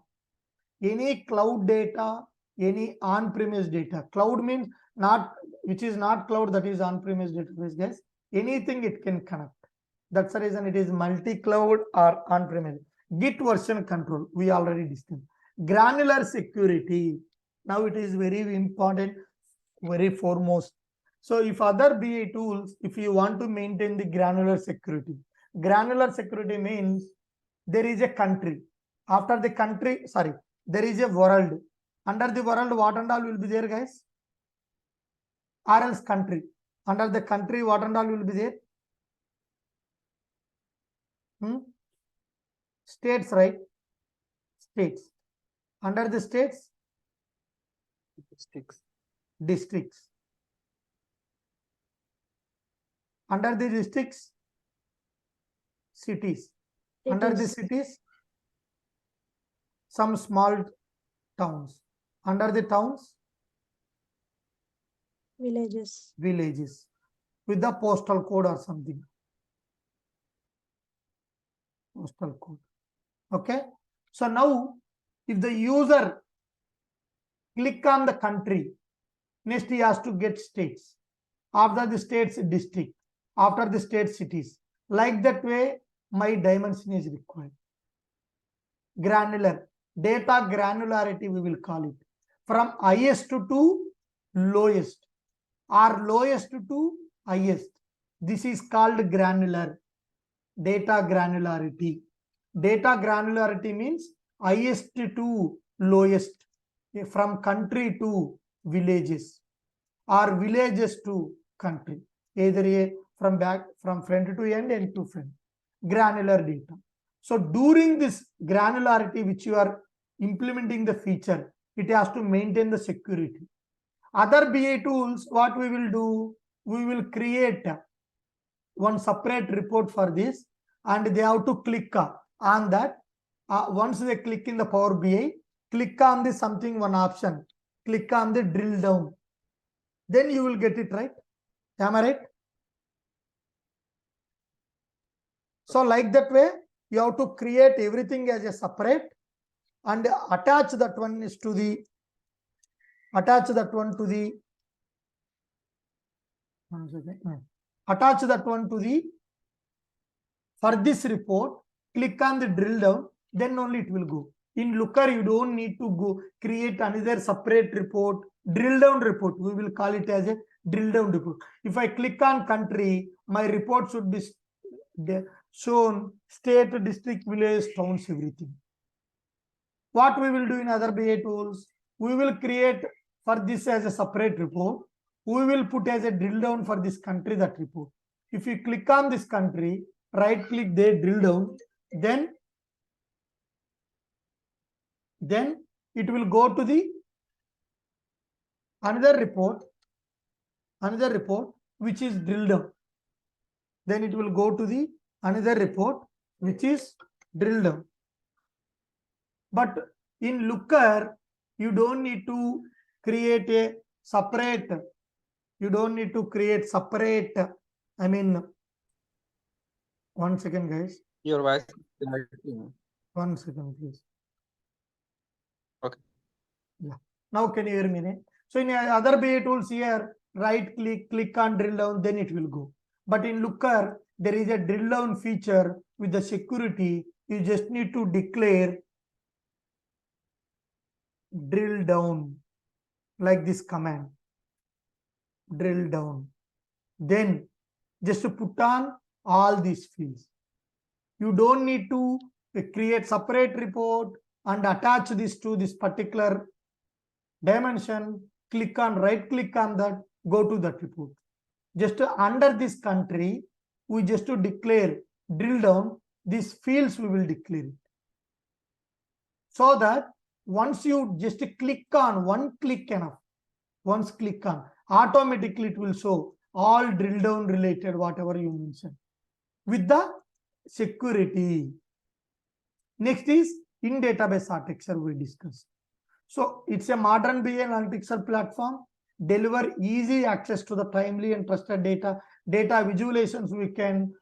any cloud data, any on-premise data. Cloud means not, which is not cloud, that is on-premise database, guys. Anything it can connect. That's the reason it is multi-cloud or on-premise. Git version control, we already discussed. Granular security. Now it is very important, very foremost. So if other BI tools, if you want to maintain the granular security means there is a country. After the country, sorry, there is a world. Under the world, what and all will be there, guys? Or else country. Under the country, what and all will be there? States, right? States. Under the states? Districts. Under the districts? Cities. Under the cities? Some small towns. Under the towns? Villages. Villages. With the postal code or something. Postal code. Okay. So now, if the user click on the country, next he has to get states. After the states, district. After the state, cities. Like that way, my dimension is required. Granular. Data granularity, we will call it. From highest to lowest. Or lowest to highest. This is called granular. Data granularity. Data granularity means highest to lowest. From country to villages. Or villages to country. Either from front to end to front. Granular data. So during this granularity which you are implementing the feature, it has to maintain the security. Other BI tools, what we will do? We will create one separate report for this, and they have to click on that. Once they click in the Power BI, click on the something one option, click on the drill down. Then you will get it, right? Am I right? So like that way, you have to create everything as a separate and attach that one to the for this report, click on the drill down, then only it will go. In Looker, you don't need to go create another separate report, drill down report. We will call it as a drill down report. If I click on country, my report should be shown state, district, village, towns, everything. What we will do in other BI tools, we will create for this as a separate report. We will put as a drill down for this country that report. If you click on this country, right click there, drill down, then it will go to the another report which is drill down. Then it will go to the another report which is drill down. But in Looker, you don't need to create a separate. You don't need to create separate. I mean, 1 second, guys. Your voice is connecting. 1 second, please. Okay. Yeah. Now can you hear me? Ne? So in other BA tools here, right click on drill down, then it will go. But in Looker, there is a drill down feature with the security. You just need to declare drill down like this command. Drill down. Then just to put on all these fields. You don't need to create separate report and attach this to this particular dimension. Right click on that, go to that report. Just under this country, we just to declare drill down, these fields we will declare it. So that once you just click on, one click enough, once click on, automatically it will show all drill down related whatever you mentioned with the security. Next is in database architecture we discussed. So it's a modern BI analytics platform, deliver easy access to the timely and trusted data visualizations. We can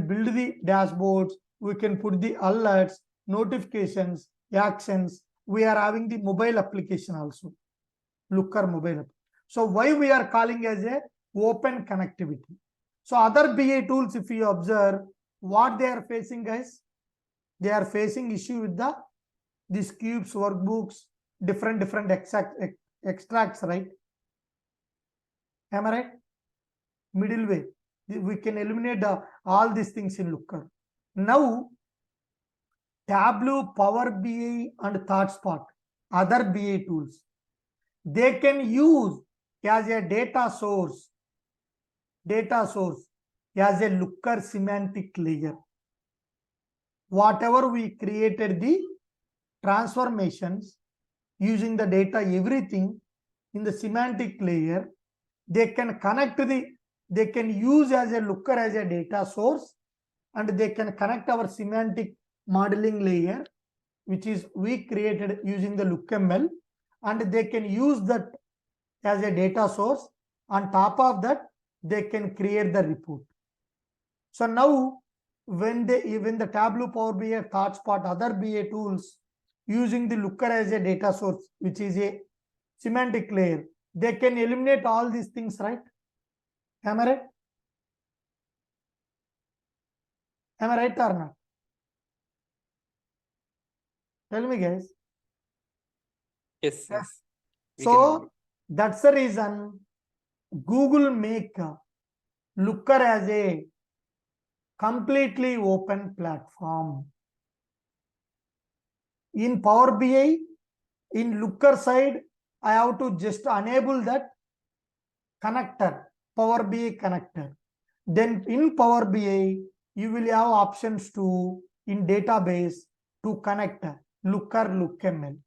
build the dashboards, we can put the alerts, notifications, actions. We are having the mobile application also, Looker mobile app. So why we are calling as a open connectivity? So other BI tools, if you observe what they are facing, guys, they are facing issue with these cubes, workbooks, different extracts, right? Am I right? Middle way. We can eliminate all these things in Looker. Now, Tableau, Power BI, and ThoughtSpot, other BI tools, they can use as a data source as a Looker semantic layer. Whatever we created the transformations using the data, everything in the semantic layer, they can connect they can use as a Looker as a data source, and they can connect our semantic modeling layer, which is we created using the LookML, and they can use that as a data source. On top of that, they can create the report. So now when the Tableau, Power BI, ThoughtSpot, other BI tools using the Looker as a data source, which is a semantic layer, they can eliminate all these things, right? Am I right? Am I right or not? Tell me, guys. Yes, yes. So that's the reason Google make Looker as a completely open platform. In Power BI, in Looker side, I have to just enable that connector, Power BI connector. Then in Power BI, you will have options to, in database, to connect Looker, LookML.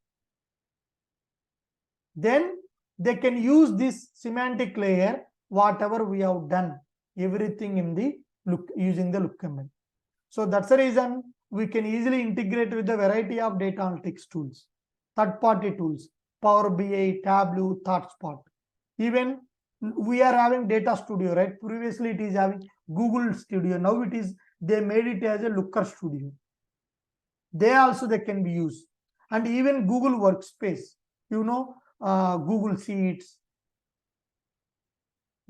Then they can use this semantic layer, whatever we have done, everything in the using the LookML. So that's the reason we can easily integrate with the variety of data analytics tools, third-party tools, Power BI, Tableau, ThoughtSpot. Even we are having Data Studio, right? Previously it is having Google Studio. Now it is, they made it as a Looker Studio. They can be used. And even Google Workspace, you know, Google Sheets,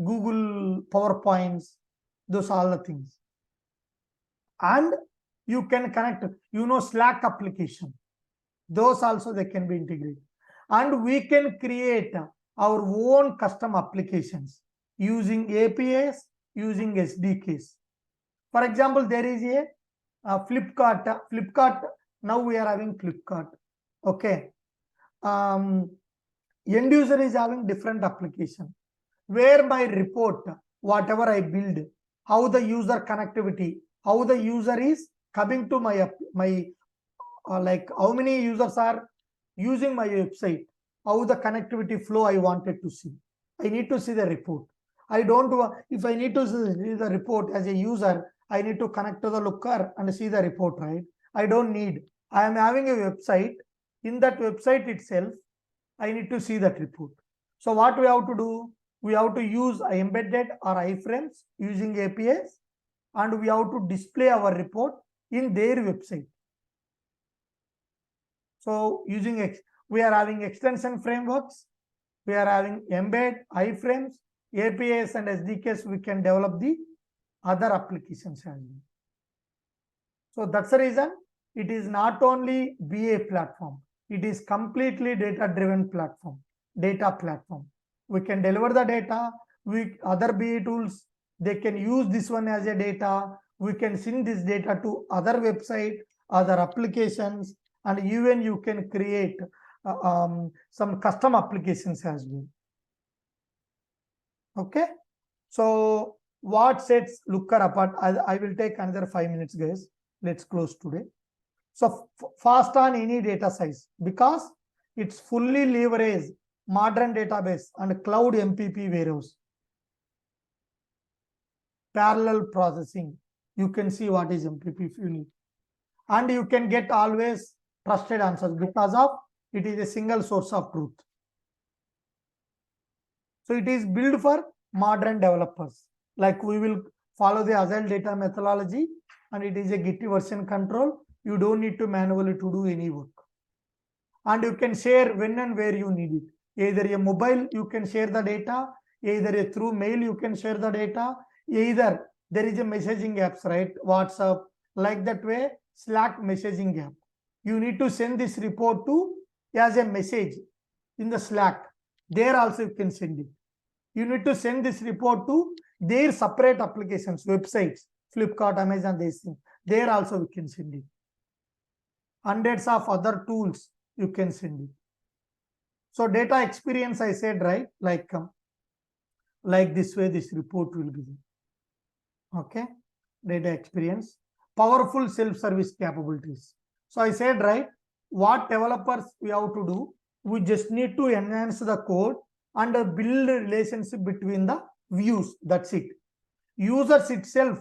Google PowerPoints, those are all the things. And you can connect, you know, Slack application. Those also they can be integrated. And we can create our own custom applications using APIs, using SDKs. For example, there is a Flipkart. Now we are having Flipkart. Okay. End user is having different application where my report, whatever I build, how the user connectivity, how the user is coming to my like how many users are using my website, how the connectivity flow I wanted to see. I need to see the report. I don't want, if I need to see the report as a user, I need to connect to the Looker and see the report, right? I don't need. I am having a website. In that website itself, I need to see that report. So what we have to do? We have to use embedded or iframes using APIs, and we have to display our report in their website. So using we are having extension frameworks, we are having embed, iframes, APIs and SDKs. We can develop the other applications as well. So that's the reason it is not only BA platform, it is completely data-driven platform, data platform. We can deliver the data with other BA tools. They can use this one as a data. We can send this data to other website, other applications, and even you can create some custom applications as well. Okay. So what sets Looker apart? I will take another 5 minutes, guys. Let's close today. So fast on any data size because it's fully leveraged modern database and cloud MPP warehouse. Parallel processing. You can see what is MPP if you need. And you can get always trusted answers because of it is a single source of truth. So it is built for modern developers. Like we will follow the Agile data methodology, and it is a Git version control. You don't need to manually to do any work. And you can share when and where you need it. Either a mobile, you can share the data. Either through mail, you can share the data. Either there is a messaging apps, right? WhatsApp, like that way, Slack messaging app. You need to send this report to as a message in the Slack. There also you can send it. You need to send this report to their separate applications, websites, Flipkart, Amazon, these things. There also we can send it. Hundreds of other tools you can send it. So data experience, I said, right? Like this way, this report will be there. Okay. Data experience, powerful self-service capabilities. So I said, right, what developers we have to do, we just need to enhance the code and build a relationship between the views. That's it. Users itself,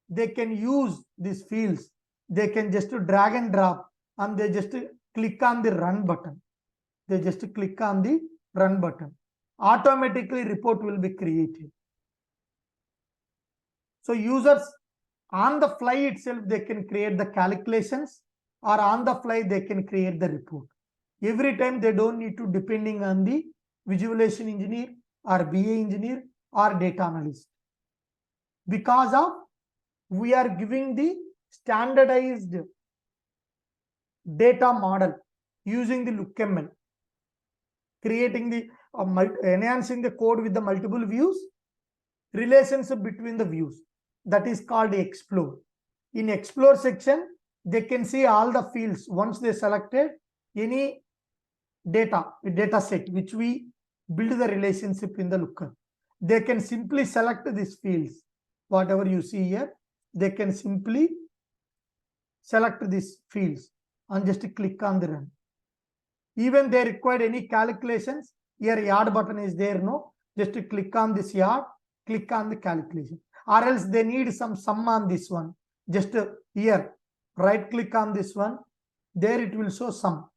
they can use these fields. They can just drag and drop and they just click on the run button. They just click on the run button. Automatically report will be created. So users on the fly itself, they can create the calculations, or on the fly, they can create the report. Every time they don't need to depending on the visualization engineer or BA engineer or data analyst. Because of we are giving the standardized data model using the LookML, creating the enhancing the code with the multiple views, relationship between the views. That is called explore. In explore section, they can see all the fields once they selected any data set which we build the relationship in the Looker. They can simply select these fields. Whatever you see here, they can simply select these fields and just click on the run. Even they require any calculations, here yard button is there, no? Just to click on this yard, click on the calculation. Or else they need some sum on this one. Just here, right click on this one. There it will show sum.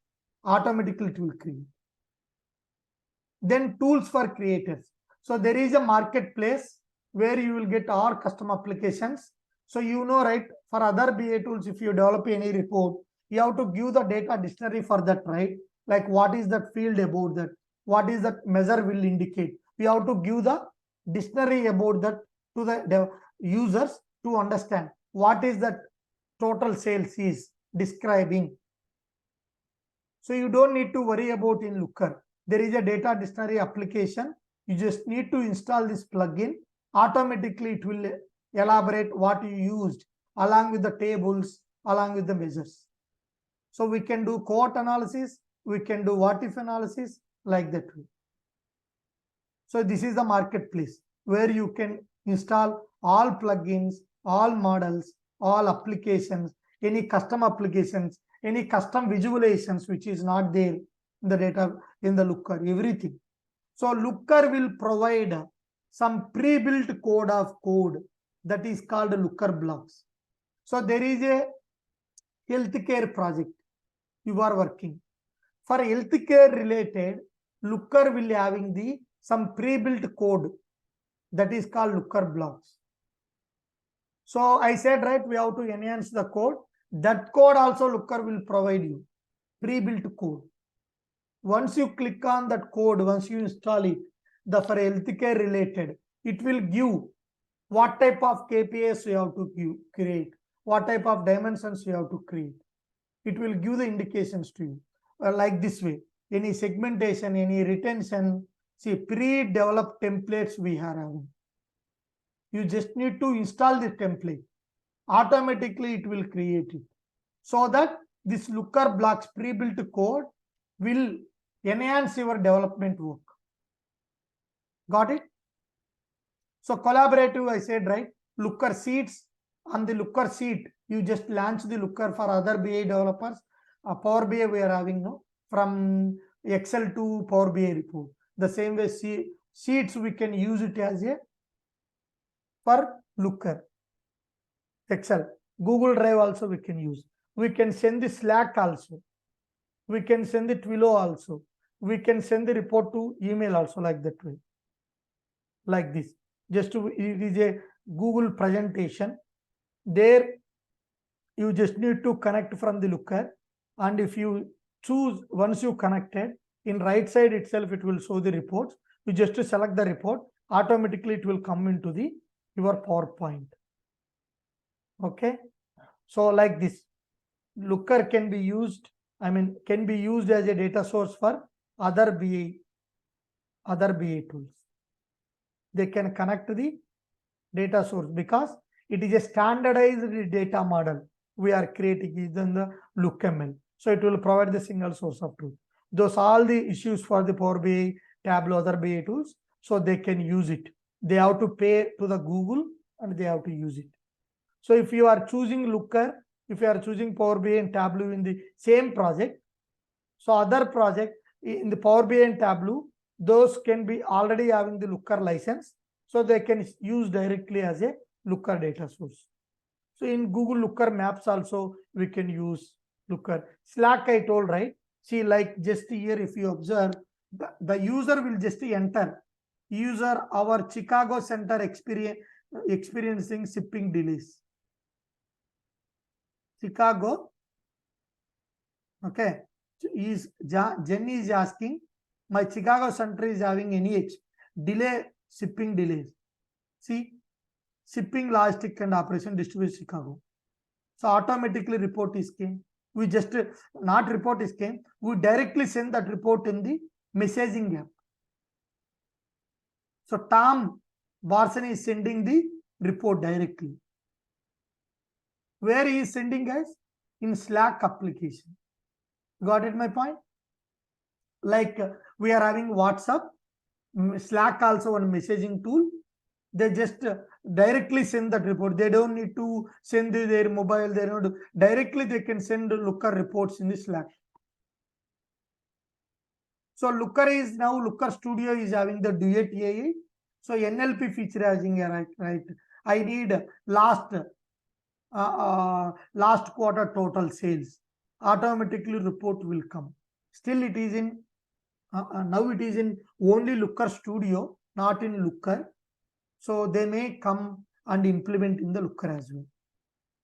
Automatically it will create. Then tools for creators. So there is a marketplace where you will get all custom applications. So you know, right, for other BA tools, if you develop any report, you have to give the data dictionary for that, right? Like what is that field about that? What is that measure will indicate? We have to give the dictionary about that to the users to understand what is that total sales is describing. So you don't need to worry about in Looker. There is a data dictionary application. You just need to install this plugin. Automatically it will elaborate what you used along with the tables, along with the measures. So we can do cohort analysis. We can do what if analysis like that. So this is the marketplace where you can install all plugins, all models, all applications, any custom applications, any custom visualizations which is not there in the data in the Looker, everything. So Looker will provide some pre-built code that is called Looker blocks. So there is a healthcare project you are working. For healthcare related, Looker will having some pre-built code that is called Looker blocks. So I said, right, we have to enhance the code. That code also Looker will provide you, pre-built code. Once you click on that code, once you install it, the for healthcare related, it will give what type of KPIs you have to create, what type of dimensions you have to create. It will give the indications to you like this way. Any segmentation, any retention, see pre-developed templates we are having. You just need to install the template. Automatically it will create it. So that this Looker blocks pre-built code will enhance your development work. Got it? So collaborative, I said, right? Looker sheets. On the Looker sheet, you just launch the Looker for other BI developers. Power BI we are having now from Excel to Power BI report. The same way sheets we can use it as a for Looker. Excel, Google Drive also we can use. We can send the Slack also. We can send the Twilio also. We can send the report to email also like that way. Like this. Just to, it is a Google presentation. There you just need to connect from the Looker. And if you choose, once you connected, in right side itself, it will show the reports. You just to select the report, automatically it will come into your PowerPoint. Okay. So like this, Looker can be used, can be used as a data source for other BI tools. They can connect to the data source because it is a standardized data model we are creating in the LookML. So it will provide the single source of truth. Those all the issues for the Power BI, Tableau, other BI tools, so they can use it. They have to pay to the Google and they have to use it. So if you are choosing Looker, if you are choosing Power BI and Tableau in the same project, so other project in the Power BI and Tableau, those can be already having the Looker license. So they can use directly as a Looker data source. So in Google Looker Maps also, we can use Looker. Slack I told, right? See, like just here, if you observe, the user will just enter. User, our Chicago center experiencing shipping delays. Chicago. Okay. Jenny is asking, my Chicago center is having any shipping delays. See, shipping logistic and operation distribution Chicago. So automatically report is came. We just not report is came. We directly send that report in the messaging app. So Tom Barson is sending the report directly. Where he is sending, guys? In Slack application. Got it, my point? Like we are having WhatsApp, Slack also one messaging tool. They just directly send that report. They don't need to send their mobile. They don't directly they can send Looker reports in the Slack. So Looker is now Looker Studio is having the Duet AI. So NLP feature having right. I need last quarter total sales. Automatically report will come. Still it is in now it is in only Looker Studio, not in Looker. So they may come and implement in the Looker as well.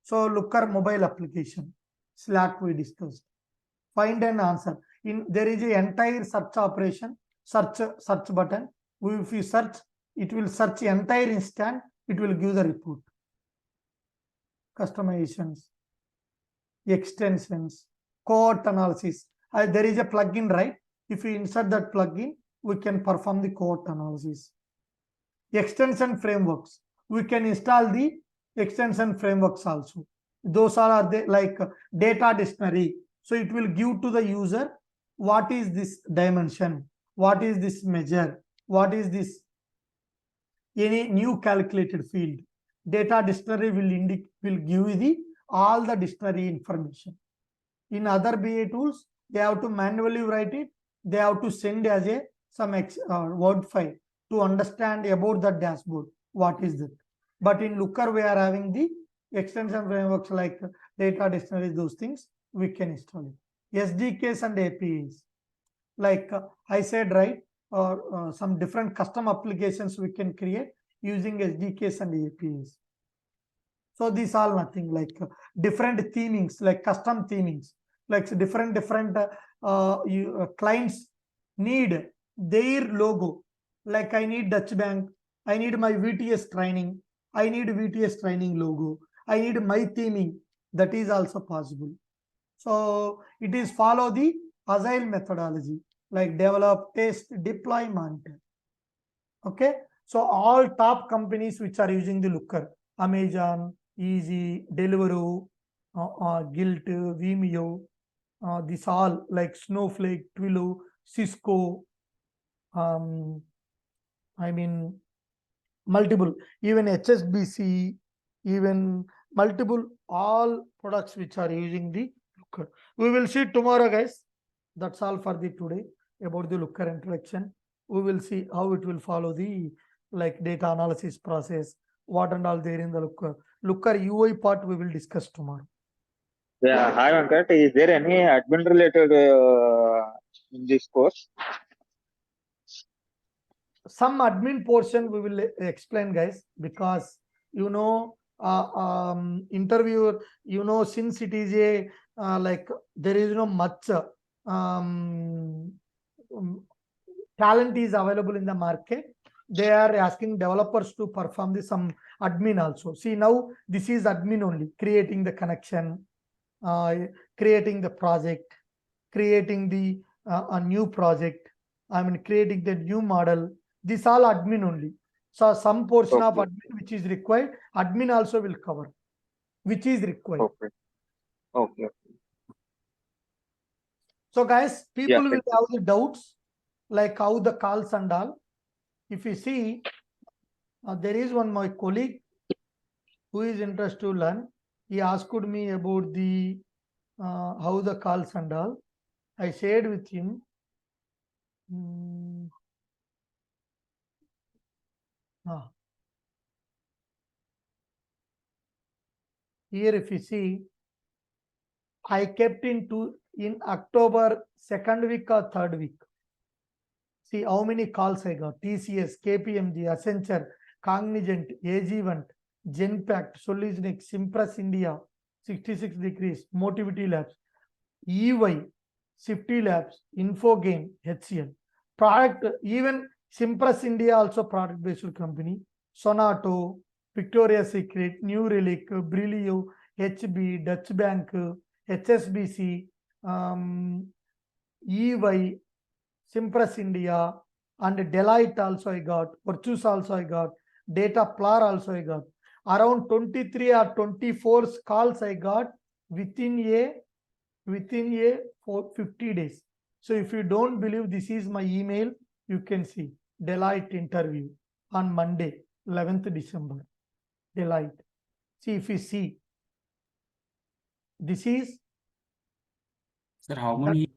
So Looker mobile application, Slack we discussed. Find an answer. There is an entire search operation, search button. If you search, it will search entire instant. It will give the report. Customizations, extensions, cohort analysis. There is a plugin, right? If you insert that plugin, we can perform the cohort analysis. Extension frameworks. We can install the extension frameworks also. Those are the like data dictionary. So it will give to the user what is this dimension, what is this measure, what is this any new calculated field. Data dictionary will give you all the dictionary information. In other BA tools, they have to manually write it. They have to send as a word file to understand about the dashboard. What is that? But in Looker, we are having the extension frameworks like data dictionaries, those things we can install it. SDKs and APIs. Like I said, right, or some different custom applications we can create using SDKs and APIs. So these are nothing like different themings, like custom themings, like different clients need their logo. Like I need Dutch Bank, I need my VTS training, I need VTS training logo, I need my theming. That is also possible. So it is follow the agile methodology, like develop, test, deploy, monitor. Okay, so all top companies which are using the Looker, Amazon, Easy, Deliveroo, Guilt, Vimeo, this all like Snowflake, Twilio, Cisco, I mean multiple, even HSBC, even multiple all products which are using the Looker. We will see tomorrow, guys. That's all for the today about the Looker introduction. We will see how it will follow the like data analysis process, what and all there in the Looker. Looker UI part we will discuss tomorrow. Yeah, hi Venkat. Is there any admin related in this course? Some admin portion we will explain, guys, because interviewer, since it is a like there is no much talent is available in the market, they are asking developers to perform some admin also. See, now this is admin only, creating the connection, creating the project, creating the a new project, I mean creating the new model. This all admin only. So some portion of admin which is required, admin also will cover, which is required. Okay. Okay. So guys, people will thank you. have the doubts like how the calls and all. If you see, there is one my colleague who is interested to learn. He asked me about the how the calls and all. I shared with him. Here, if you see, I kept in October 2nd week or 3rd week. See how many calls I got. TCS, KPMG, Accenture, Cognizant, AG1, Genpact, Solutionix, Simpress India, 66 Degrees, Motivity Labs, EY, Sifty Labs, Infogain, HCL. Product, even Simpress India also product-based company. Sonato, Victoria's Secret, New Relic, Brilio, HB, Dutch Bank, HSBC, EY, Simpress India, and Deloitte also I got, Virtus also I got, Data Plar also I got. Around 23 or 24 calls I got within a 50 days. So if you don't believe this is my email, you can see Deloitte interview on Monday, 11th December. Deloitte. See, if you see, this is. Sir, how many?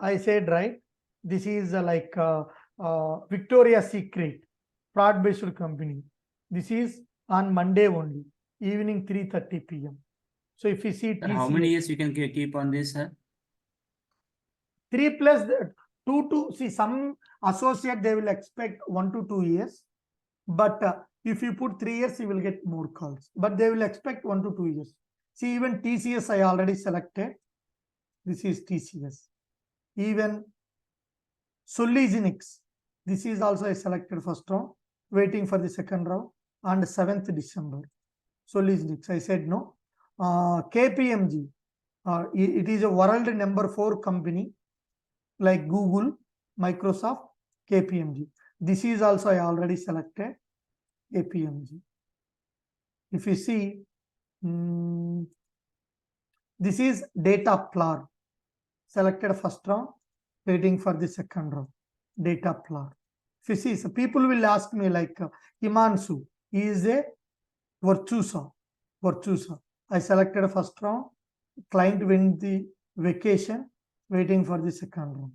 I said, right? This is like Victoria's Secret, product-based company. This is on Monday only, evening 3:30 p.m. So if you see Sir, how many years you can keep on this, sir? 3 plus 2 to see some associate they will expect 1 to 2 years, but if you put 3 years you will get more calls, but they will expect 1 to 2 years. See, even TCS I already selected. This is TCS. Even Solutionix, this is also I selected first round, waiting for the second round, and 7th December. Solutionix, I said no. KPMG, it is a world number 4 company like Google, Microsoft, KPMG. This is also I already selected KPMG. If you see, this is Data Plar, selected first round, waiting for the second round. Data Plar. If you see, so people will ask me like Himansu, he is a Virtusa. I selected first round. Client went the vacation, waiting for the second round.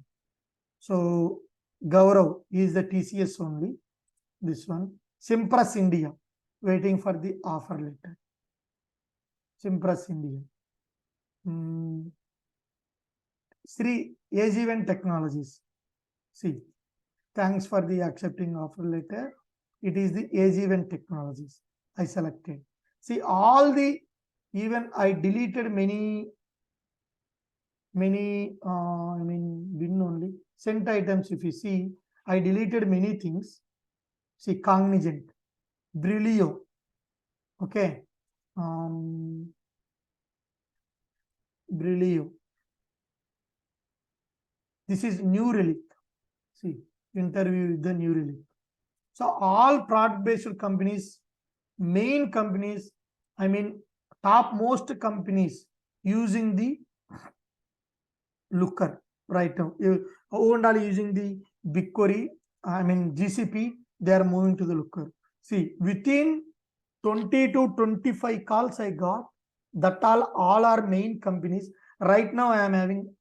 So Gaurav is the TCS only. This one. Simpress India, waiting for the offer letter. Simpress India. Sri Agevent Technologies. See, thanks for the accepting offer letter. It is the Agevent Technologies. I selected. See, all the, even I deleted many, I mean, bin only. Sent items, if you see, I deleted many things. See, Cognizant, Brilio. Okay. Brilio. This is New Relic. See, interview with the New Relic. So all product-based companies, main companies, I mean, top most companies using the Looker right now. Owned are using the BigQuery, I mean GCP, they are moving to the Looker. See, within 20 to 25 calls I got, that all are main companies. Right now I am having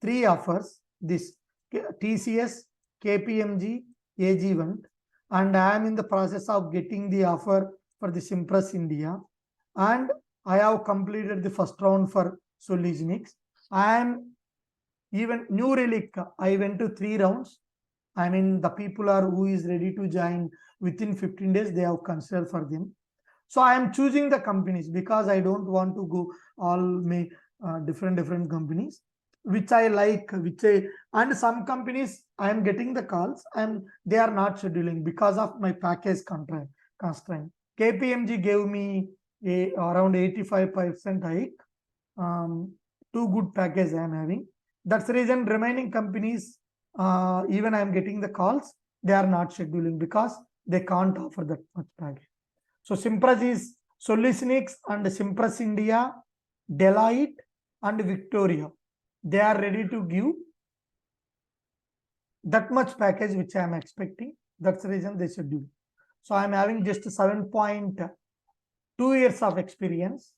3 offers, this TCS, KPMG, Agevent, and I am in the process of getting the offer for the Simpress India, and I have completed the first round for Solutionix. I am even New Relic, I went to 3 rounds. I mean, the people are who is ready to join within 15 days, they have considered for them. So I am choosing the companies because I don't want to go all different companies, which I like, and some companies I am getting the calls and they are not scheduling because of my package constraint. KPMG gave me around 85% hike. 2 good packages I am having. That's the reason remaining companies, even I am getting the calls, they are not scheduling because they can't offer that much package. So Simpress is Solutionix and Simpress India, Deloitte and Victoria. They are ready to give that much package which I am expecting. That's the reason they schedule. So I am having just 7.2 years of experience.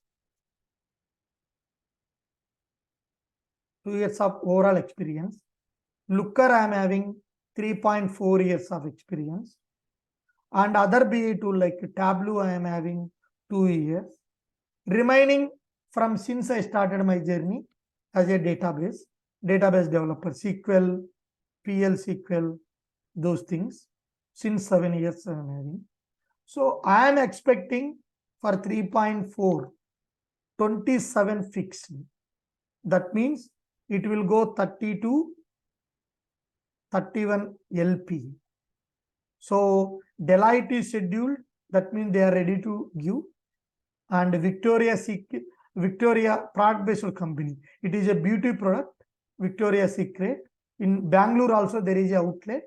2 years of overall experience. Looker, I am having 3.4 years of experience. And other BA tool like Tableau, I am having 2 years. Remaining from since I started my journey as a database developer, SQL, PL SQL, those things, since 7 years I am having. So I am expecting for 3.4, 27 fixed. That means it will go 30 to 31 LP. So Deloitte is scheduled. That means they are ready to give. And Victoria product-based company. It is a beauty product, Victoria's Secret. In Bangalore also there is an outlet.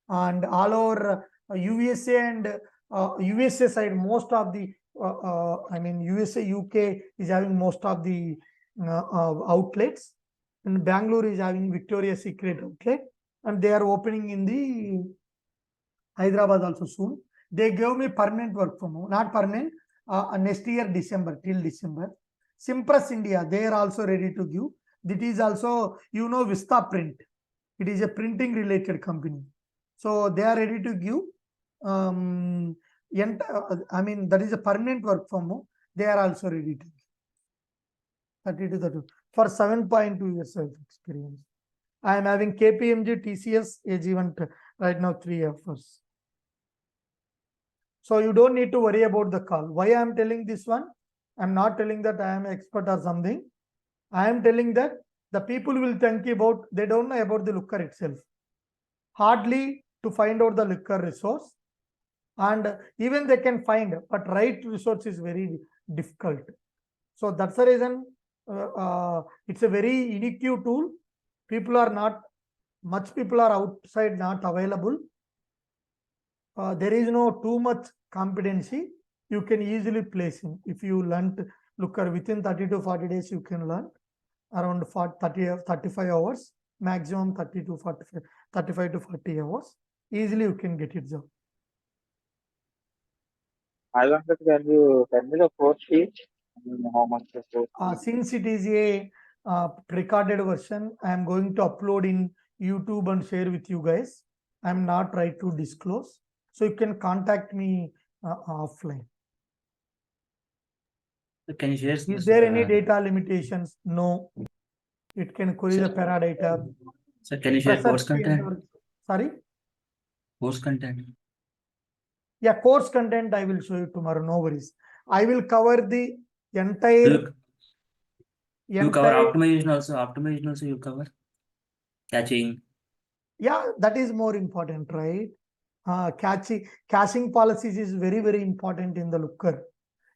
And all over USA and USA side, most of the, I mean USA, UK is having most of the outlets. And Bangalore is having Victoria's Secret outlet. And they are opening in the Hyderabad also soon. They gave me permanent work from home, not permanent, next year December, till December. Simpress India, they are also ready to give. That is also, you know, Vista Print. It is a printing related company. So they are ready to give. I mean, that is a permanent work from home. They are also ready to give. 30 to 30 for 7.2 years of experience. I am having KPMG, TCS, Agevent right now 3 offers. So you don't need to worry about the call. Why I am telling this one? I am not telling that I am an expert or something. I am telling that the people will think about, they don't know about the Looker itself. Hardly to find out the Looker resource. And even they can find, but right resource is very difficult. So that's the reason it's a very unique tool. People are not, much people are outside not available. There is no too much competency. You can easily place in. If you learn Looker within 30 to 40 days, you can learn around 35 hours, maximum 30 to 45, 35 to 40 hours. Easily you can get it job. I wanted, can you send me the course sheet How much the course? Since it is a recorded version, I am going to upload in YouTube and share with you guys. I am not right to disclose. So you can contact me offline. So can you share? Is there any data limitations? No. It can query the paradata. So can you share course Precisely content? and- Sorry? Course content. Yeah, course content I will show you tomorrow. No worries. I will cover the entire. You cover optimization also. Optimization also you cover. Catching. Yeah, that is more important, right? Caching policies is very, very important in the Looker.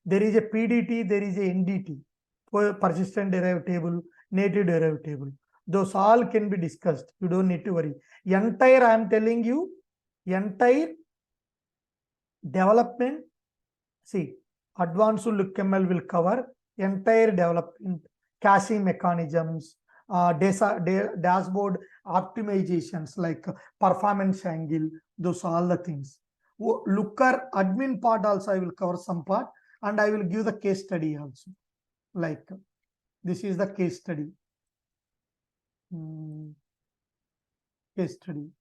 There is a PDT, there is a NDT, persistent derived table, native derived table. Those all can be discussed. You don't need to worry. Entire, I am telling you, entire development. See, advanced LookML will cover entire development, caching mechanisms, dashboard optimizations like performance angle, those all the things. Looker admin part also I will cover some part, and I will give the case study also. Like this is the case study. Case study.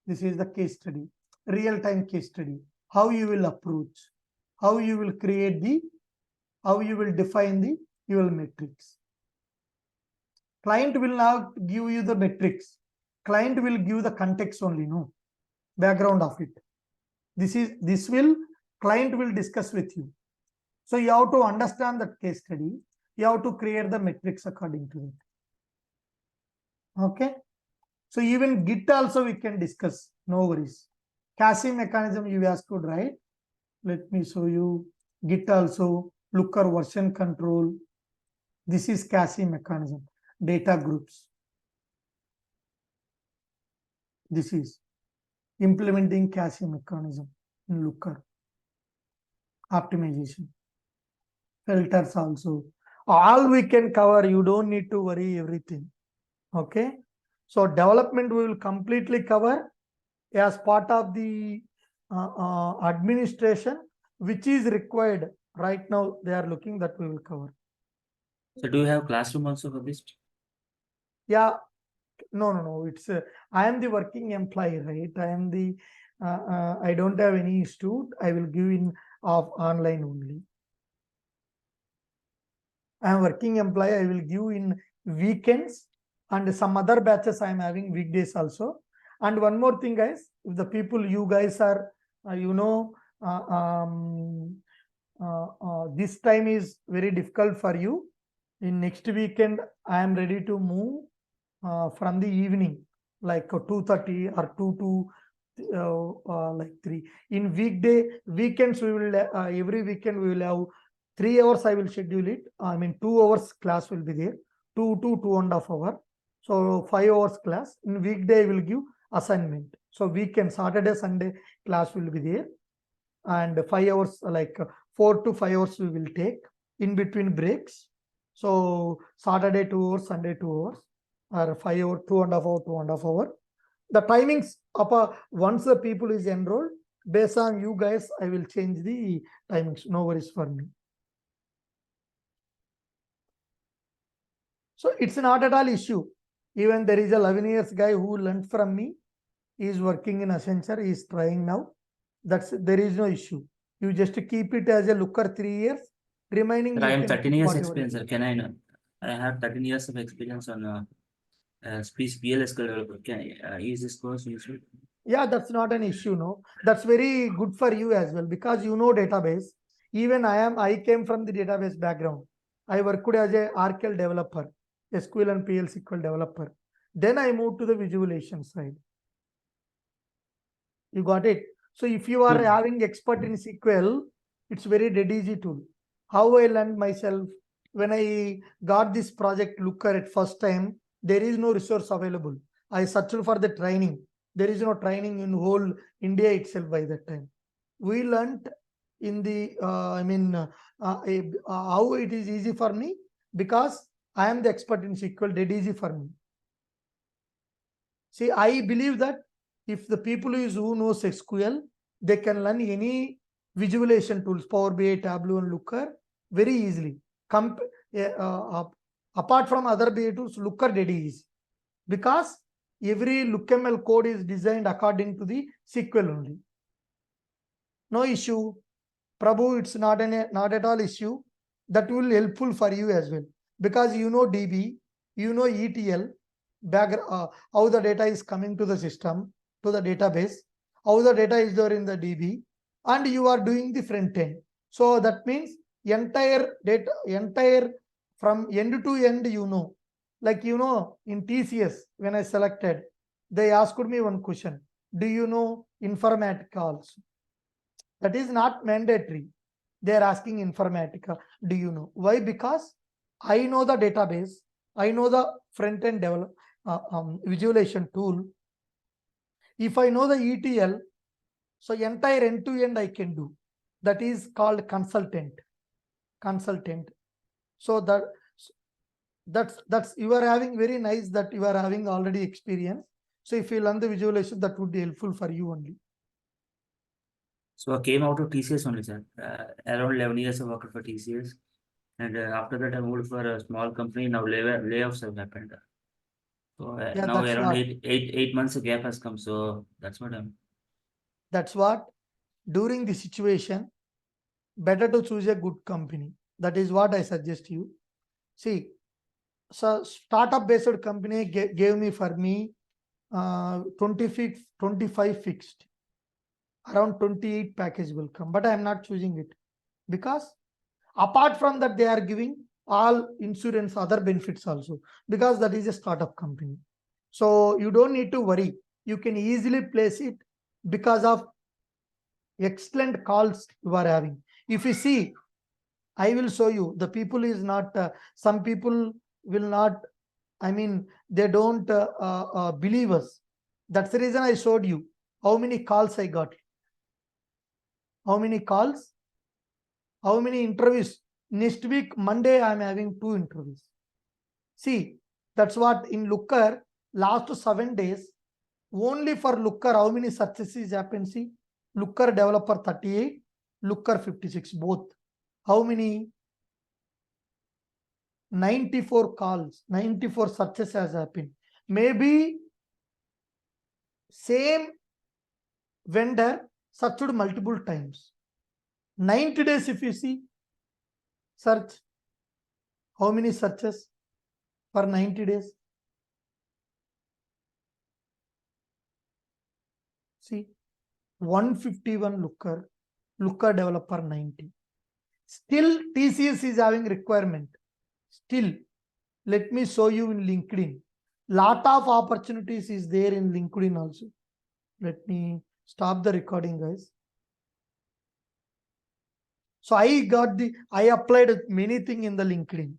This is the case study. Real-time case study. How you will approach, how you will create the, how you will define the your metrics. Client will not give you the metrics. Client will give the context only, no background of it. This will client will discuss with you. So you have to understand that case study. You have to create the metrics according to it. Okay. So even Git also we can discuss. No worries. Caching mechanism you asked, right? Let me show you. Git also, Looker version control. This is caching mechanism. Data groups. This is implementing caching mechanism in Looker. Optimization. Filters also. All we can cover. You don't need to worry everything. Okay. So development we will completely cover as part of the administration, which is required right now. They are looking that we will cover. So do you have classroom also for this? Yeah, no. It's I am the working employee, right? I am the I don't have any institute. I will give in of online only. I am working employee. I will give in weekends, and some other batches I am having weekdays also. And one more thing, guys, if the people you guys are, this time is very difficult for you. In next weekend, I am ready to move from the evening, like 2:30 or 2 to like 3. In weekends, we will every weekend we will have 3 hours. I will schedule it. I mean 2 hours class will be there, 2 to 2.5 hours. So 5 hours class. In weekday, I will give assignment. So weekend, Saturday, Sunday class will be there, and 5 hours, like 4 to 5 hours we will take in between breaks. So Saturday 2 hours, Sunday 2 hours, or 5 hours, 2.5 hours, 2.5 hours. The timings once the people is enrolled, based on you guys, I will change the timings. No worries for me. So it's not at all issue. Even there is a 11 years guy who learned from me. He is working in Accenture. He is trying now. There is no issue. You just keep it as a Looker 3 years. Remaining. Sir, I am can 13 keep years whatever experience, sir. Can I know? I have 13 years of experience on speech PLSQL developer. Can I use this course useful? Yeah, that's not an issue, no. That's very good for you as well, because you know database. Even I came from the database background. I worked as a RQL developer, SQL and PL SQL developer. Then I moved to the visualization side. You got it? So if you are having expert in SQL, it's very dead easy tool. How I learned myself, when I got this project Looker at first time, there is no resource available. I searched for the training. There is no training in whole India itself by that time. We learned in the, how it is easy for me, because I am the expert in SQL, dead easy for me. See, I believe that if the people who knows SQL, they can learn any visualization tools, Power BI, Tableau, and Looker very easily. apart from other BI tools, Looker ready is, because every LookML code is designed according to the SQL only. No issue. Prabhu, it's not at all issue. That will helpful for you as well, because you know DB, you know ETL, how the data is coming to the system, to the database, how the data is there in the DB, and you are doing the front end. So that means entire from end to end, you know. Like, you know, in TCS, when I selected, they asked me one question: do you know Informatica also? That is not mandatory. They are asking Informatica, do you know? Why? Because I know the database, I know the front end visualization tool. If I know the ETL, so entire end to end I can do. That is called consultant. So that's you are having very nice that you are having already experience. So if you learn the visualization, that would be helpful for you only. So I came out of TCS only, sir. Around 11 years I worked for TCS. And after that, I moved for a small company. Now layoffs have happened. So Yeah, now that's around what. eight months a gap has come. So that's what I'm. That's what, during the situation, better to choose a good company. That is what I suggest you. See, so startup based company gave me 25 fixed. Around 28 package will come, but I am not choosing it, because apart from that, they are giving all insurance, other benefits also, because that is a startup company. So you don't need to worry. You can easily place it because of excellent calls you are having. If you see, I will show you, the people is not, some people will not, I mean, they don't believe us. That's the reason I showed you how many calls I got. How many calls? How many interviews? Next week, Monday, I'm having 2 interviews. See, that's what in Looker, last 7 days, only for Looker, how many searches is happened? See, Looker developer 38, Looker 56, both. How many? 94 calls, 94 searches has happened. Maybe same vendor searched multiple times. 90 days, if you see, search, how many searches for 90 days? See, 151 Looker developer 90. Still, TCS is having requirement. Still, let me show you in LinkedIn. Lot of opportunities is there in LinkedIn also. Let me stop the recording, guys. So I applied many things in the LinkedIn.